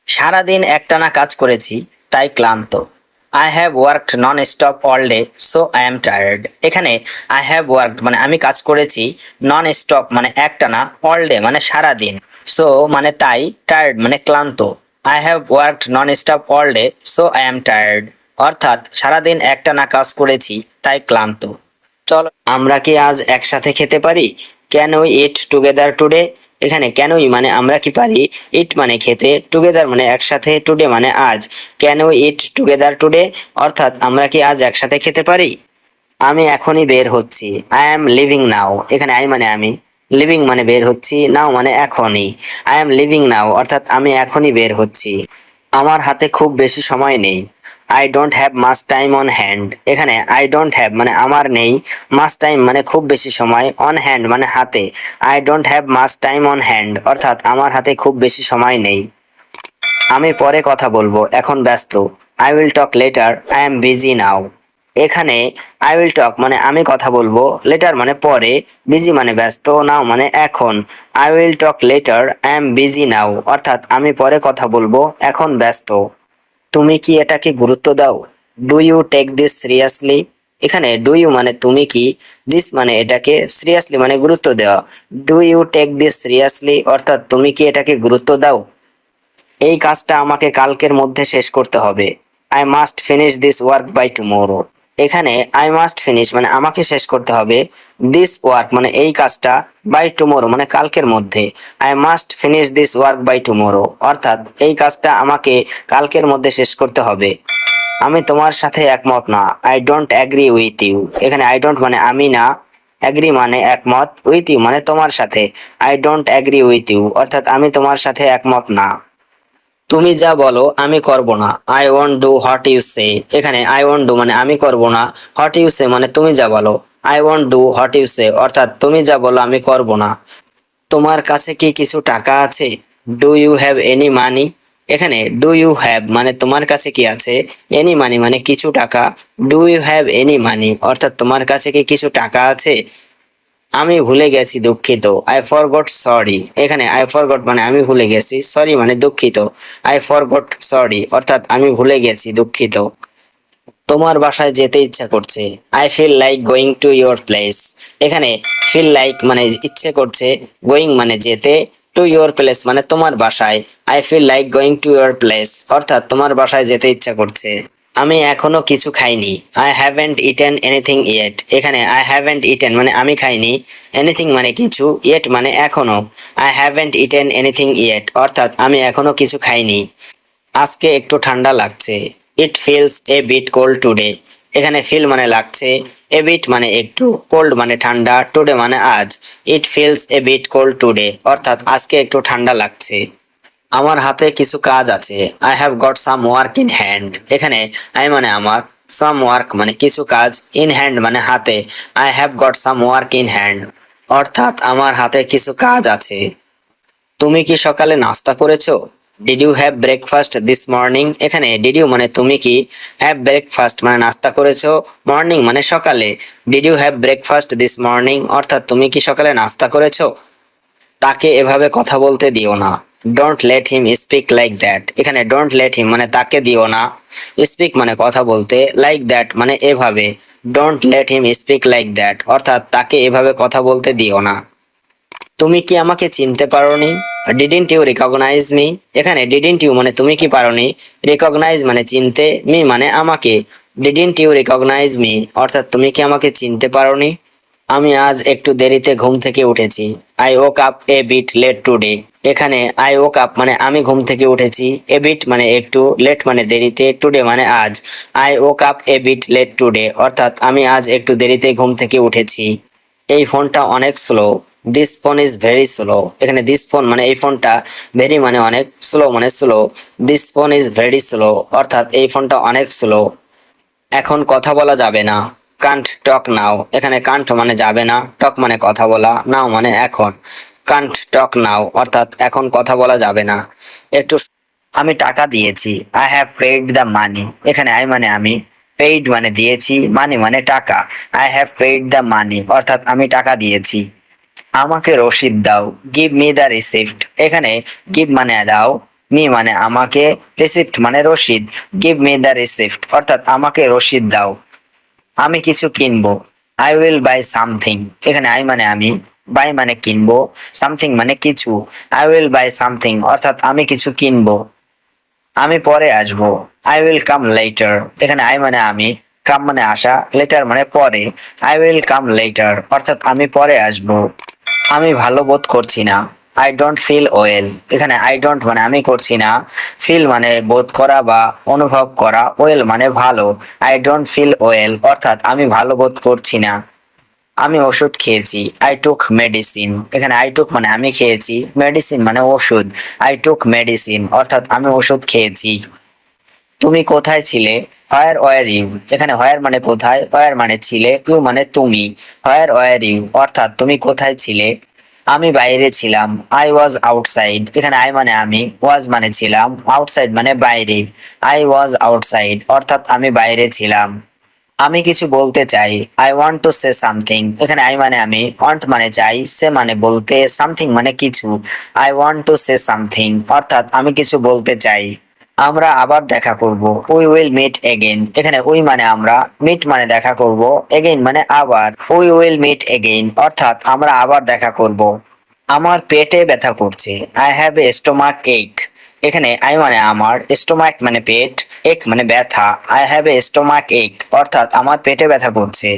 সারাদিন একটানা কাজ করেছি তাই ক্লান্ত। I have worked non stop all day so I am tired, এখানে আই হ্যাভ ওয়ার্কড মানে আমি কাজ করেছি, নন স্টপ মানে একটানা, অল ডে মানে সারাদিন, সো মানে তাই, টায়ার্ড মানে ক্লান্ত। I have worked non stop all day so I am tired অর্থাৎ সারাদিন একটানা কাজ করেছি তাই ক্লান্ত। চলো আমরা কি আজ একসাথে খেতে পারি? Can we eat together today, এখানে ক্যান উই মানে আমরা কি পারি, ইট মানে খেতে, টুগেদার মানে একসাথে, টুডে মানে আজ। Can we eat together today অর্থাৎ আমরা কি আজ একসাথে খেতে পারি? আমি এখনই বের হচ্ছি। আই অ্যাম লিভিং নাও, এখানে আই মানে আমি, লিভিং মানে বের হচ্ছি, নাও মানে এখনই। আই অ্যাম লিভিং নাও অর্থাৎ আমি এখনই বের হচ্ছি। আমার হাতে খুব বেশি সময় নেই। I don't have much time on hand, এখানে আই ডোন্ট হ্যাভ মানে আমার নেই, মাস টাইম মানে খুব বেশি সময়, অন হ্যান্ড মানে হাতে। I don't have much time on hand অর্থাৎ আমার হাতে খুব বেশি সময় নেই। আমি পরে কথা বলবো, এখন ব্যস্ত। I will talk later, I am busy now, এখানে আই উইল টক মানে আমি কথা বলবো, লেটার মানে পরে, বিজি মানে ব্যস্ত, নাও মানে এখন। I will talk later, I am busy now অর্থাৎ আমি পরে কথা বলবো, এখন ব্যস্ত। তুমি কি এটাকে গুরুত্ব দাও? Do you take this seriously, এখানে ডু ইউ মানে তুমি কি, দিস মানে এটাকে, সিরিয়াসলি মানে গুরুত্ব দেওয়া। Do you take this seriously অর্থাৎ তুমি কি এটাকে গুরুত্ব দাও? এই কাজটা আমাকে কালকের মধ্যে শেষ করতে হবে। I must finish this work by tomorrow. এখানে আই মাস্ট ফিনিশ মানে আমাকে শেষ করতে হবে, দিস ওয়ার্ক মানে এই কাজটা, বাই টুমোরো মানে কালকের মধ্যে। I must finish this work by tomorrow অর্থাৎ এই কাজটা আমাকে কালকের মধ্যে শেষ করতে হবে। আমি তোমার সাথে একমত না, I don't agree with you. এখানে আই ডোন্ট মানে আমি না, অ্যাগ্রি মানে একমত, উইথ ইউ মানে তোমার সাথে। I don't agree with you অর্থাৎ আমি তোমার সাথে একমত না। তুমি যা বলো আমি করব না, I won't do what you say. এখানে আই ওয়ন্ট ডু মানে আমি করব না, হোয়াট ইউ সে মানে তুমি যা বলো। I won't do what you say অর্থাৎ তুমি যা বলো আমি করব না। তোমার কাছে কি কিছু টাকা আছে? Do you have any money. এখানে ডু ইউ হ্যাভ মানে তোমার কাছে কি আছে, এনি মানি মানে কিছু টাকা। Do you have any money অর্থাৎ তোমার কাছে কি কিছু টাকা আছে। আমি ভুলে গেছি, দুঃখিত। I forgot sorry. এখানে আই ফরগট মানে আমি ভুলে গেছি, সরি মানে দুঃখিত। আই ফরগট সরি অর্থাৎ আমি ভুলে গেছি, দুঃখিত। তোমার বাসায় যেতে ইচ্ছা করছে, I feel like going to your place. এখানে ফিল লাইক মানে ইচ্ছে করছে, গোয়িং মানে যেতে, টু ইয়োর প্লেস মানে তোমার বাসায়। I feel like going to your place অর্থাৎ তোমার বাসায় যেতে ইচ্ছা করছে। আমি এখনো কিছু খাইনি, I haven't eaten anything yet. এখানে আই হ্যাভেন্ট ইটেন মানে আমি খাইনি, এনিথিং মানে কিছু, ইয়েট মানে এখনো। I haven't eaten anything yet অর্থাৎ আমি এখনো কিছু খাইনি। আজকে একটু ঠান্ডা লাগছে, it feels a bit cold today. এখানে ফিল মানে লাগছে, এ বিট মানে একটু, কোল্ড মানে ঠান্ডা, টুডে মানে আজ। It feels a bit cold today অর্থাৎ আজকে একটু ঠান্ডা লাগছে। আমার হাতে কিছু কাজ আছে, I have got some work in hand. এখানে আই মানে আমার, সাম ওয়ার্ক মানে কিছু কাজ, ইন হ্যান্ড মানে হাতে। I have got some work in hand অর্থাৎ আমার হাতে কিছু কাজ আছে। তুমি কি সকালে নাস্তা করেছো? Did you have breakfast this morning. এখানে ডিড ইউ মানে তুমি কি, হ্যাভ ব্রেকফাস্ট মানে নাস্তা করেছো, মর্নিং মানে সকালে। Did you have breakfast this morning অর্থাৎ তুমি কি সকালে নাস্তা করেছো। তাকে এভাবে কথা বলতে দিও না, don't let him speak like that. এখানে ডোন্ট লেট হিম মানে তাকে দিও না, স্পিক মানে কথা বলতে, লাইক দ্যাট মানে এভাবে। Don't let him speak like that অর্থাৎ তাকে এভাবে কথা বলতে দিও না। তুমি কি আমাকে চিনতে পারোনি? Didn't you recognize me. এখানে ডিডন্ট ইউ মানে তুমি কি পারোনি, রিকগনাইজ মানে চিনতে, মি মানে আমাকে। ডিডন্ট ইউ রিকগনাইজ মি অর্থাৎ তুমি কি আমাকে চিনতে পারোনি। আমি আজ একটু দেরিতে ঘুম থেকে উঠেছি, I woke up a bit late today. এখানে আই ওক আপ মানে আমি ঘুম থেকে উঠেছি, এ বিট মানে একটু, লেট মানে দেরিতে, টুডে মানে আজ। I woke up a bit late today অর্থাৎ আমি আজ একটু দেরিতে ঘুম থেকে উঠেছি। এই ফোনটা অনেক slow, this phone is very slow. এখানে দিস ফোন মানে এই ফোনটা, ভেরি মানে অনেক, স্লো মানে slow. This phone is very slow অর্থাৎ এই ফোনটা অনেক স্লো। এখন কথা বলা যাবে না, কান্ট টক নাও। এখানে কান্ট মানে যাবে না, টক মানে কথা বলা, নাও মানে এখন। কান্ট টক নাও অর্থাৎ এখন কথা বলা যাবে না। একটু আমি টাকা দিয়েছি, I have paid the money. এখানে আই মানে আমি, পেইড মানে দিয়েছি, মানি মানে টাকা। I have paid the money অর্থাৎ আমি টাকা দিয়েছি। আমাকে রসিদ দাও, গিভ মি দ্য রিসিপ্ট। এখানে গিভ মানে দাও, মি মানে আমাকে, রিসিপ্ট মানে রসিদ। গিভ মি দ্য রিসিপ্ট অর্থাৎ আমাকে রসিদ দাও। আমি কিছু কিনবো, আই উইল বাই সামথিং। এখানে আই মানে আমি, বাই মানে কিনবো, সামথিং মানে কিছু। আই উইল বাই সামথিং অর্থাৎ আমি কিছু কিনবো। আমি পরে আসবো, আই উইল কাম লেটার। এখানে আই মানে আমি, কাম মানে আসা, লেটার মানে পরে। আই উইল কাম লেটার অর্থাৎ আমি পরে আসবো। আমি ভালো বোধ করছি না, আই ডোন্ট ফিল ওয়েল। এখানে আই ডোন্ট মানে আমি করছি না, ফিল মানে বোধ করা বা অনুভব করা, ওয়েল মানে ভালো। আই ডোন্ট ফিল ওয়েল অর্থাৎ আমি ভালো বোধ করছি না। আমি ওষুধ খেয়েছি, আই টুক মেডিসিন। এখানে আই টুক মানে আমি খেয়েছি, মেডিসিন মানে ওষুধ। আই টুক মেডিসিন অর্থাৎ আমি ওষুধ খেয়েছি। তুমি কোথায় ছিলে? Where were you. এখানে হোয়ার মানে কোথায়, ওয়ার মানে ছিলে, ইউ মানে তুমি। হোয়ার ওয়ার ইউ অর্থাৎ তুমি কোথায় ছিলে। আমি বাইরে ছিলাম, আই ওয়াজ আউটসাইড। এখানে আই মানে আমি, ওয়াজ মানে ছিলাম, আউটসাইড মানে বাইরে। আই ওয়াজ আউটসাইড অর্থাৎ আমি বাইরে ছিলাম। আমি কিছু বলতে চাই, I want to say something. এখানে আই মানে আমি, ওয়ান্ট মানে চাই, সে মানে বলতে, সামথিং মানে কিছু। I want to say something অর্থাৎ আমি কিছু বলতে চাই। আমরা আবার দেখা করব, উই উইল মিট এগেইন। এখানে উই মানে আমরা, মিট মানে দেখা করব, এগেইন মানে আবার। উই উইল মিট এগেইন অর্থাৎ আমরা আবার দেখা করব। আমার পেটে ব্যথা করছে, আই হ্যাভ এ স্টোমাক এক। এখানে আই মানে আমার, স্টোমাক মানে পেট, এক মানে ব্যথা, আই হ্যাভ এ স্টোমাক এক অর্থাৎ আমার পেটে ব্যথা করছে।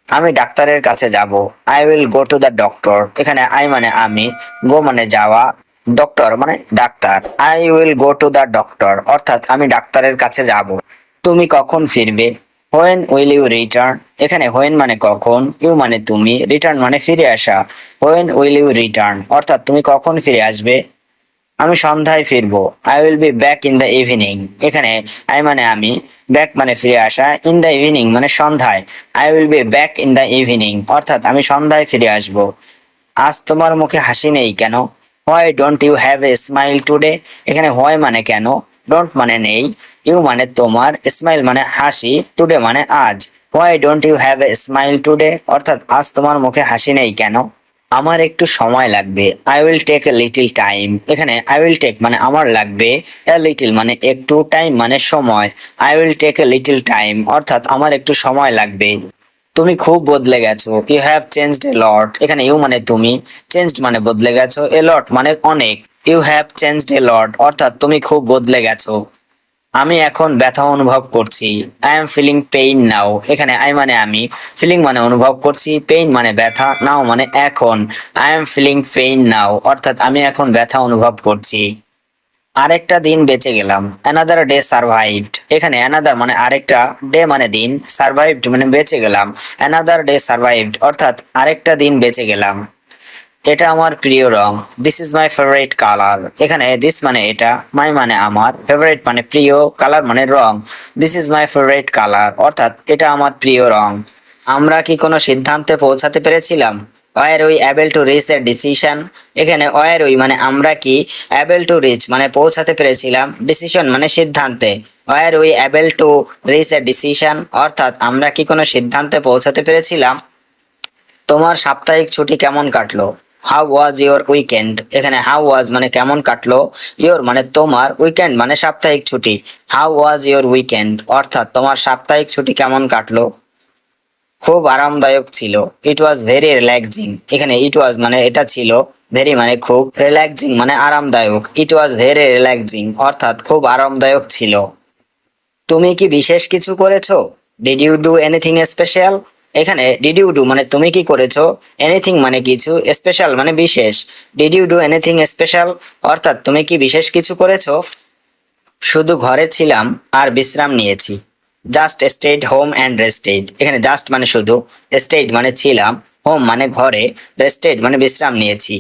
আমি ডাক্তারের কাছে যাব, I will go to the doctor. এখানে আই মানে আমি, গো মানে যাওয়া, ডক্টর মানে doctor, I will go to the doctor অর্থাৎ আমি ডাক্তারের কাছে যাব। তুমি কখন ফিরবে, হোয়েন উইল ইউ রিটার্ন। এখানে হোয়েন মানে কখন, ইউ মানে তুমি, রিটার্ন মানে ফিরে আসা। হোয়েন উইল ইউ রিটার্ন অর্থাৎ তুমি কখন ফিরে আসবে। আমি সন্ধ্যায় ফিরবো, I will be back in the evening. এখানে আই মানে আমি, ব্যাক মানে ফিরে আসা, ইন দ্য ইভিনিং মানে সন্ধ্যায়, I will be back in the evening অর্থাৎ আমি সন্ধ্যায় ফিরে আসবো। আজ তোমার মুখে হাসি নেই কেন, why don't you have a smile today. এখানে হোয়াই মানে কেন, ডোন্ট মানে নেই, ইউ মানে তোমার, স্মাইল মানে হাসি, টুডে মানে আজ। Why don't you have a smile today অর্থাৎ আজ তোমার মুখে হাসি নেই কেন। আমার একটু সময় লাগবে, I will take a little time. এখানে আই উইল টেক মানে আমার লাগবে, এ লিটল মানে একটু, টাইম মানে সময়, I will take a little time অর্থাৎ আমার একটু সময় লাগবে। তুমি খুব বদলে গেছো, you have changed a lot. এখানে ইউ মানে তুমি, চেঞ্জড মানে বদলে গেছো, এ লট মানে অনেক, ইউ হ্যাভ চেঞ্জড এ লট অর্থাৎ তুমি খুব বদলে গেছো। আমি এখন ব্যথা অনুভব করছি, আই এম ফিলিং পেইন নাও। এখানে আই মানে আমি, ফিলিং মানে অনুভব করছি, পেইন মানে ব্যথা, নাও মানে এখন, আই এম ফিলিং পেইন নাও অর্থাৎ আমি এখন ব্যথা অনুভব করছি। আরেকটা দিন বেঁচে গেলাম, অ্যানাদার ডে সার্ভাইভড। এখানে অ্যানাদার মানে আরেকটা, ডে মানে দিন, সার্ভাইভড মানে বেঁচে গেলাম, অ্যানাদার ডে সার্ভাইভড অর্থাৎ আরেকটা দিন বেঁচে গেলাম। এটা আমার প্রিয় রং, this is my favourite colour. এখানে দিস মানে এটা, মাই মানে আমার, ফেভারিট মানে প্রিয়, কালার মানে রং, this is my favourite colour অর্থাৎ এটা আমার প্রিয় রং। আমরা কি কোনো সিদ্ধান্তে পৌঁছাতে পেরেছিলাম, were we able to reach a decision. এখানে ওয়ার উই মানে আমরা কি, অ্যাবল টু রিচ মানে পৌঁছাতে পেরেছিলাম, ডিসিশন মানে সিদ্ধান্তে, were we able to reach a decision অর্থাৎ আমরা কি কোনো সিদ্ধান্তে পৌঁছাতে পেরেছিলাম। তোমার সাপ্তাহিক ছুটি কেমন কাটলো, হাউ ওয়াজ ইয়োর উইকেন্ড। এখানে হাউ ওয়াজ মানে কেমন কাটলো, ইয়োর মানে তোমার, উইকেন্ড মানে সাপ্তাহিক ছুটি, হাউ ওয়াজ ইয়োর উইকেন্ড অর্থাৎ তোমার সাপ্তাহিক ছুটি কেমন কাটলো। খুব আরামদায়ক ছিল, ইট ওয়াজ ভেরি রিল্যাক্সিং। এখানে ইট ওয়াজ মানে এটা ছিল, ভেরি মানে খুব, রিল্যাক্সিং মানে আরামদায়ক, ইট ওয়াজ ভেরি রিল্যাক্সিং অর্থাৎ খুব আরামদায়ক ছিল। তুমি কি বিশেষ কিছু করেছো, did you do anything special. এখানে ডিড ইউ ডু মানে তুমি কি করেছো, এনিথিং মানে কিছু, স্পেশাল মানে বিশেষ, did you do anything special অর্থাৎ তুমি কি বিশেষ কিছু করেছো। শুধু ঘরে ছিলাম আর বিশ্রাম নিয়েছি, just stayed home and rested. এখানে জাস্ট মানে শুধু, স্টেড মানে ছিলাম, হোম মানে ঘরে, রেস্টেড মানে বিশ্রাম নিয়েছি,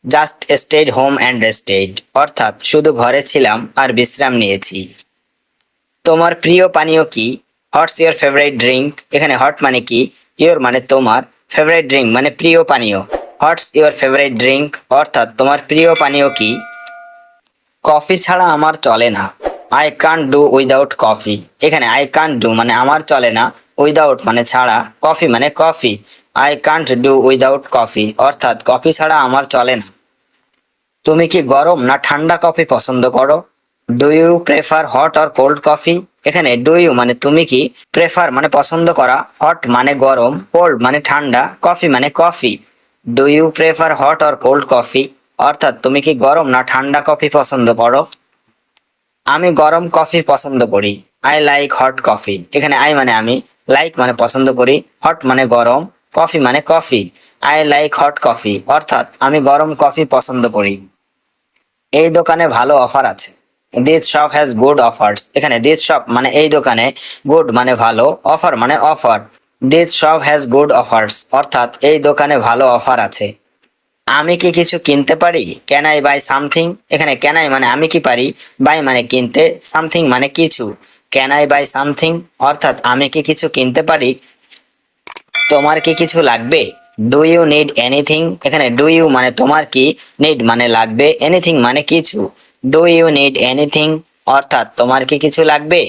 just stayed home and rested অর্থাৎ শুধু ঘরে ছিলাম আর বিশ্রাম নিয়েছি। তোমার প্রিয় পানীয় কি, হোয়াটস ইয়োর ফেভারিট ড্রিঙ্ক। এখানে হট মানে কি, ইয়োর মানে তোমার, ফেভারিট ড্রিঙ্ক মানে প্রিয় পানীয়, হোয়াটস ইয়োর ফেভারিট ড্রিঙ্ক অর্থাৎ তোমার প্রিয় পানীয় কি। কফি ছাড়া আমার চলে না, I can't do without coffee. এখানে আই কান্ট ডু মানে আমার চলে না, উইদাউট মানে ছাড়া, কফি মানে coffee, I can't do without coffee অর্থাৎ কফি ছাড়া আমার চলে না। তুমি কি গরম না ঠান্ডা কফি পছন্দ করো, do you prefer hot or cold coffee. এখানে ডু ইউ মানে তুমি কি, প্রেফার মানে পছন্দ করা, হট মানে গরম, কোল্ড মানে ঠান্ডা, কফি মানে coffee, do you prefer hot or cold coffee অর্থাৎ তুমি কি গরম না ঠান্ডা কফি পছন্দ করো। আমি গরম কফি পছন্দ করি, আই লাইক হট কফি। এখানে আই মানে আমি, লাইক মানে পছন্দ করি, হট মানে গরম, কফি মানে coffee, I like hot coffee অর্থাৎ আমি গরম কফি পছন্দ করি। এই দোকানে ভালো অফার আছে, this shop has good offers. এখানে দিস শপ মানে এই দোকানে, গুড মানে ভালো, অফার মানে offer, this shop has good offers অর্থাৎ এই দোকানে ভালো অফার আছে। আমি কি কিছু কিনতে পারি, ক্যান আই বাই সামথিং। এখানে ক্যান আই মানে আমি কি পারি, বাই মানে কিনতে, সামথিং মানে কিছু, ক্যান আই বাই সামথিং অর্থাৎ আমি কি কিছু কিনতে পারি। তোমার কি কিছু লাগবে, ডু ইউ নিড এনিথিং। এখানে ডু ইউ মানে তোমার কি, নিড মানে লাগবে, এনিথিং মানে কিছু, ডু ইউ নিড এনিথিং অর্থাৎ তোমার কি কিছু লাগবে।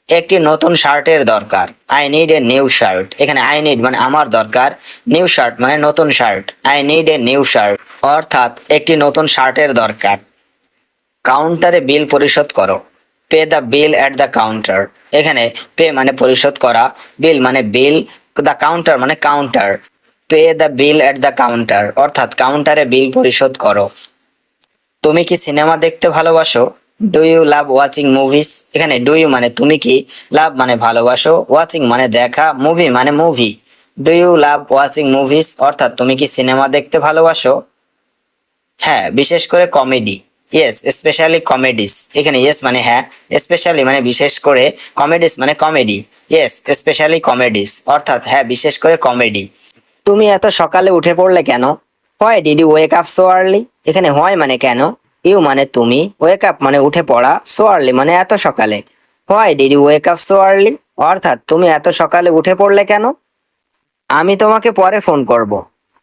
একটি নতুন শার্টের দরকার, I need a new shirt. এখানে আই নিড মানে আমার দরকার, নিউ শার্ট মানে নতুন shirt, I need a new shirt অর্থাৎ একটি নতুন শার্টের দরকার। কাউন্টারে বিল পরিশোধ করো, pay the bill at the counter. এখানে পে মানে পরিশোধ করা, বিল মানে বিল, দ্য কাউন্টার মানে counter, pay the bill at the counter অর্থাৎ কাউন্টারে বিল পরিশোধ করো। তুমি কি সিনেমা দেখতে ভালোবাসো? Do you love watching movies? এখানে ডু ইউ মানে তুমি কি, লাভ মানে ভালোবাসো, ওয়াচিং মানে দেখা, মুভি মানে movie. Do you love watching movies অর্থাৎ তুমি কি সিনেমা দেখতে ভালোবাসো? হ্যাঁ, বিশেষ করে কমেডি। Yes, specially কমেডিস। এখানে ইয়েস মানে হ্যাঁ, স্পেশালি মানে বিশেষ করে, কমেডিস মানে কমেডি। ইয়েস, স্পেশালি কমেডিস অর্থাৎ হ্যাঁ, বিশেষ করে কমেডি। তুমি এত সকালে উঠে পড়লে কেন? Why did you wake up so early? এখানে হোয়াই মানে কেন, ইউ মানে তুমি, ওয়েক আপ মানে উঠে পড়া, সো আর্লি মানে এত সকালে। Why did you wake up so early অর্থাৎ তুমি এত সকালে উঠে পড়লে কেন? আমি তোমাকে পরে ফোন করব।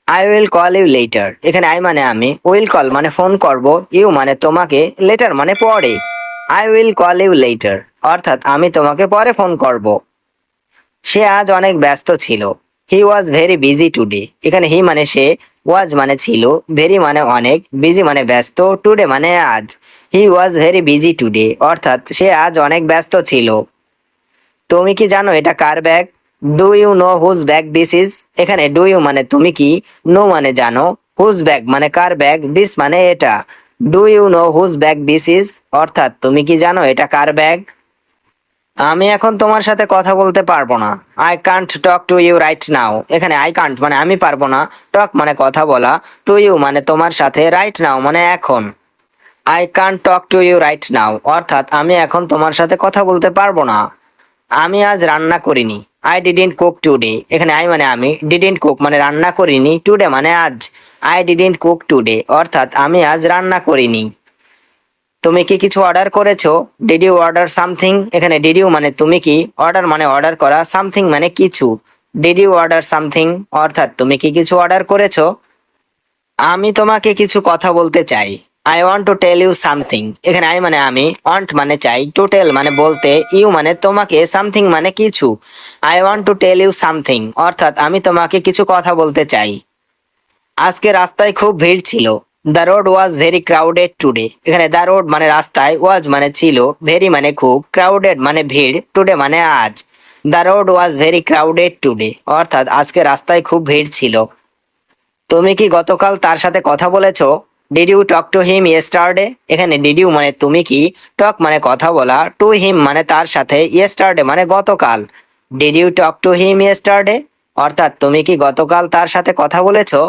I will call you later. এখানে আই মানে আমি, উইল কল মানে ফোন করব, ইউ মানে তোমাকে, লেটার মানে পরে। I will call you later অর্থাৎ আমি তোমাকে পরে ফোন করব। সে আজ অনেক ব্যস্ত ছিল। হি ওয়াজ ভেরি বিজি টুডে। এখানে হি মানে সে, ওয়াজ মানে ছিল, ভেরি মানে অনেক, বিজি মানে ব্যস্ত, টুডে মানে আজ। হি ওয়াজ ভেরি বিজি টুডে অর্থাৎ সে আজ অনেক ব্যস্ত ছিল। তুমি কি জানো এটা কার bag? Do you know whose bag this is? এখানে ডু ইউ মানে তুমি কি, নো মানে জানো, হুজ ব্যাগ মানে কার ব্যাগ, দিস মানে এটা। Do you know whose bag this is অর্থাৎ তুমি কি জানো এটা কার ব্যাগ? আমি এখন তোমার সাথে কথা বলতে পারবো না। I can't talk to you right now. এখানে আই কান্ট মানে আমি পারবো না, টক মানে কথা বলা, টু ইউ মানে তোমার সাথে, রাইট নাও মানে এখন। I can't talk to you right now অর্থাৎ আমি এখন তোমার সাথে কথা বলতে পারবো না। আমি আজ রান্না করিনি। I didn't cook today. এখানে আই মানে আমি, ডিডন্ট কুক মানে রান্না করিনি, টুডে মানে আজ। আই ডিডন্ট কুক টুডে অর্থাৎ আমি আজ রান্না করিনি। তুমি কি কিছু অর্ডার করেছো? Did you order something? এখানে ডিড ইউ মানে তুমি কি, অর্ডার মানে অর্ডার করা, সামথিং মানে কিছু। ডিড ইউ অর্ডার সামথিং অর্থাৎ তুমি কি কিছু অর্ডার করেছো? আমি তোমাকে কিছু কথা বলতে চাই। I want to tell you something. এখানে আই মানে আমি, ওয়ান্ট মানে চাই, টু টেল মানে বলতে, ইউ মানে তোমাকে, সামথিং মানে কিছু। I want to tell you something অর্থাৎ আমি তোমাকে কিছু কথা বলতে চাই। আজকে রাস্তায় খুব ভিড় ছিল। The road was very crowded today. এখানে দ্য রোড মানে রাস্তায়, ওয়াজ মানে ছিল, ভেরি মানে খুব, ক্রাউডেড মানে ভিড়, টুডে মানে আজ। The road was very crowded today অর্থাৎ আজকে রাস্তায় খুব ভিড় ছিল। তুমি কি গতকাল তার সাথে কথা বলেছো? Did you talk to him yesterday? এখানে ডিড ইউ মানে তুমি কি, টক মানে কথা বলা, টু হিম মানে তার সাথে, ইয়েস্টারডে মানে গতকাল। Did you talk to him yesterday অর্থাৎ তুমি কি গতকাল তার সাথে কথা বলেছো?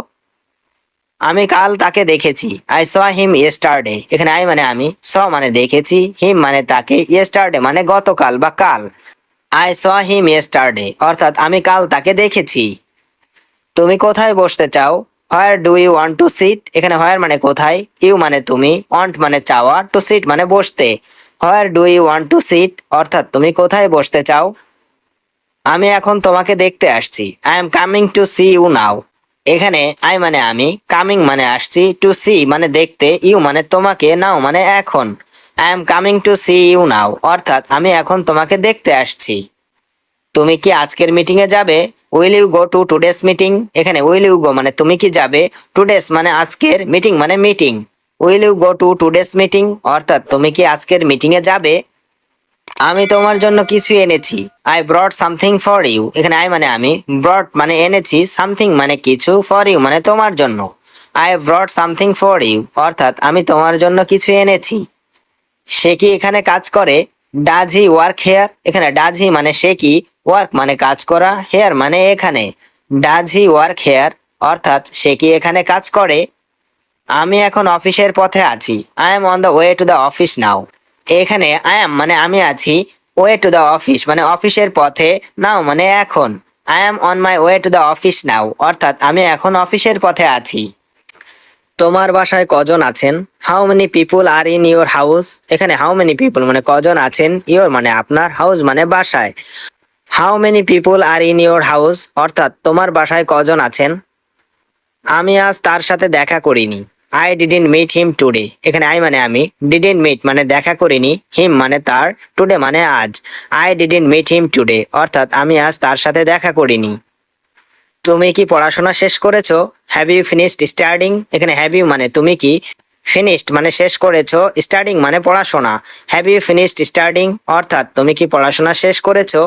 আমি কাল তাকে দেখেছি। I saw him yesterday. এখানে আই মানে আমি, স মানে দেখেছি, হিম মানে তাকে, ইয়েস্টারডে মানে গতকাল বা কাল। আই স হিম ইয়েস্টারডে অর্থাৎ আমি কাল তাকে দেখেছি। তুমি কোথায় বসতে চাও? Where do you want to sit? এখানে হোয়ার মানে কোথায়, ইউ মানে তুমি, ওয়ান্ট মানে চাওয়া, টু সিট মানে বসতে। Where do you want to sit অর্থাৎ তুমি কোথায় বসতে চাও? আমি এখন তোমাকে দেখতে আসছি। I am coming to see you now. এখানে আই মানে আমি, কামিং মানে আসছি, টু সি মানে দেখতে, ইউ মানে তোমাকে, নাও মানে এখন। I am coming to see you now অর্থাৎ আমি এখন তোমাকে দেখতে আসছি। তুমি কি আজকের মিটিং এ যাবে? Will you go to today's meeting? এখানে উইল ইউ গো মানে তুমি কি যাবে, টুডেস মানে আজকের, মিটিং মানে meeting. Will you go to today's meeting অর্থাৎ তুমি কি আজকের মিটিং এ যাবে? আমি তোমার জন্য কিছু এনেছি। I brought something for you. এখানে আই মানে আমি, ব্রট মানে এনেছি, সামথিং মানে কিছু, ফর ইউ মানে তোমার জন্য। I brought something for you অর্থাৎ আমি তোমার জন্য কিছু এনেছি। সে কি এখানে কাজ করে? Does he work hair? এখানে ডাজ হি মানে সে কি, ওয়ার্ক মানে কাজ করা, হেয়ার মানে এখানে। ডাজ হি ওয়ার্ক হেয়ার অর্থাৎ সে কি এখানে কাজ করে? আমি এখন অফিসের পথে আছি। I am on the way to the office নাও। এখানে আই এম মানে আমি আছি, ওয়ে টু দ্য অফিস মানে অফিসের পথে, নাও মানে এখন। I M on my way to the office নাও অর্থাৎ আমি এখন অফিসের পথে আছি। তোমার বাসায় কজন আছেন? How many people are in your house? এখানে হাউ মেনি পিপুল মানে কজন আছেন, ইউর মানে আপনার, হাউস মানে বাসায়। How many people are in your house অর্থাৎ তোমার বাসায় কজন আছেন? আমি আজ তার সাথে দেখা করিনি। I didn't meet him today. এখানে আই মানে আমি, ডিডন্ট মিট মানে দেখা করিনি, হিম মানে তার, টুডে মানে আজ। I didn't meet him today অর্থাৎ আমি আজ তার সাথে দেখা করিনি। তুমি কি পড়াশোনা শেষ করেছো? Have you finished studying? এখানে হ্যাভ ইউ মানে তুমি কি, ফিনিশড মানে শেষ করেছো, স্টাডিং মানে পড়াশোনা। হ্যাভ ইউ ফিনিশড স্টাডিং অর্থাৎ তুমি কি পড়াশোনা শেষ করেছো?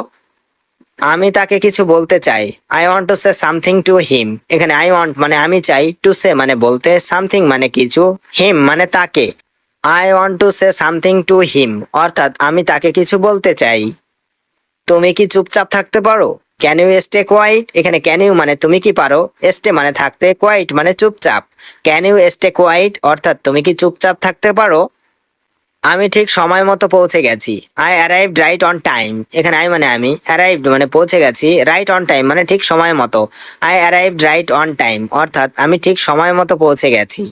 আমি তাকে কিছু বলতে চাই। I want to say something to him. এখানে আই ওয়ান্ট মানে আমি চাই, টু সে মানে বলতে, সামথিং মানে কিছু, হিম মানে তাকে। I want to say something to him অর্থাৎ আমি তাকে কিছু বলতে চাই। তুমি কি চুপচাপ থাকতে পারো? Can you stay quiet? এখানে ক্যান ইউ মানে তুমি কি পারো, স্টে মানে থাকতে, কোয়াইট মানে চুপচাপ। ক্যান ইউ স্টে কোয়াইট অর্থাৎ তুমি কি চুপচাপ থাকতে পারো? আমি ঠিক সময় মতো পৌঁছে গেছি। I arrived right on time. এখানে আই মানে আমি, অ্যারাইভড মানে পৌঁছে গেছি, রাইট অন টাইম মানে ঠিক সময় মতো। I arrived right on time অর্থাৎ আমি ঠিক সময় মতো পৌঁছে গেছি।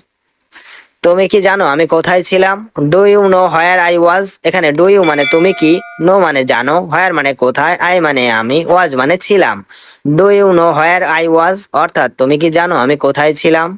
তুমি কি জানো আমি কোথায় ছিলাম? Do you know where I was? এখানে ডু ইউ মানে তুমি কি, নো মানে জানো, হোয়ার মানে কোথায়, আই মানে আমি, ওয়াজ মানে ছিলাম। Do you know where I was অর্থাৎ তুমি কি জানো আমি কোথায় ছিলাম?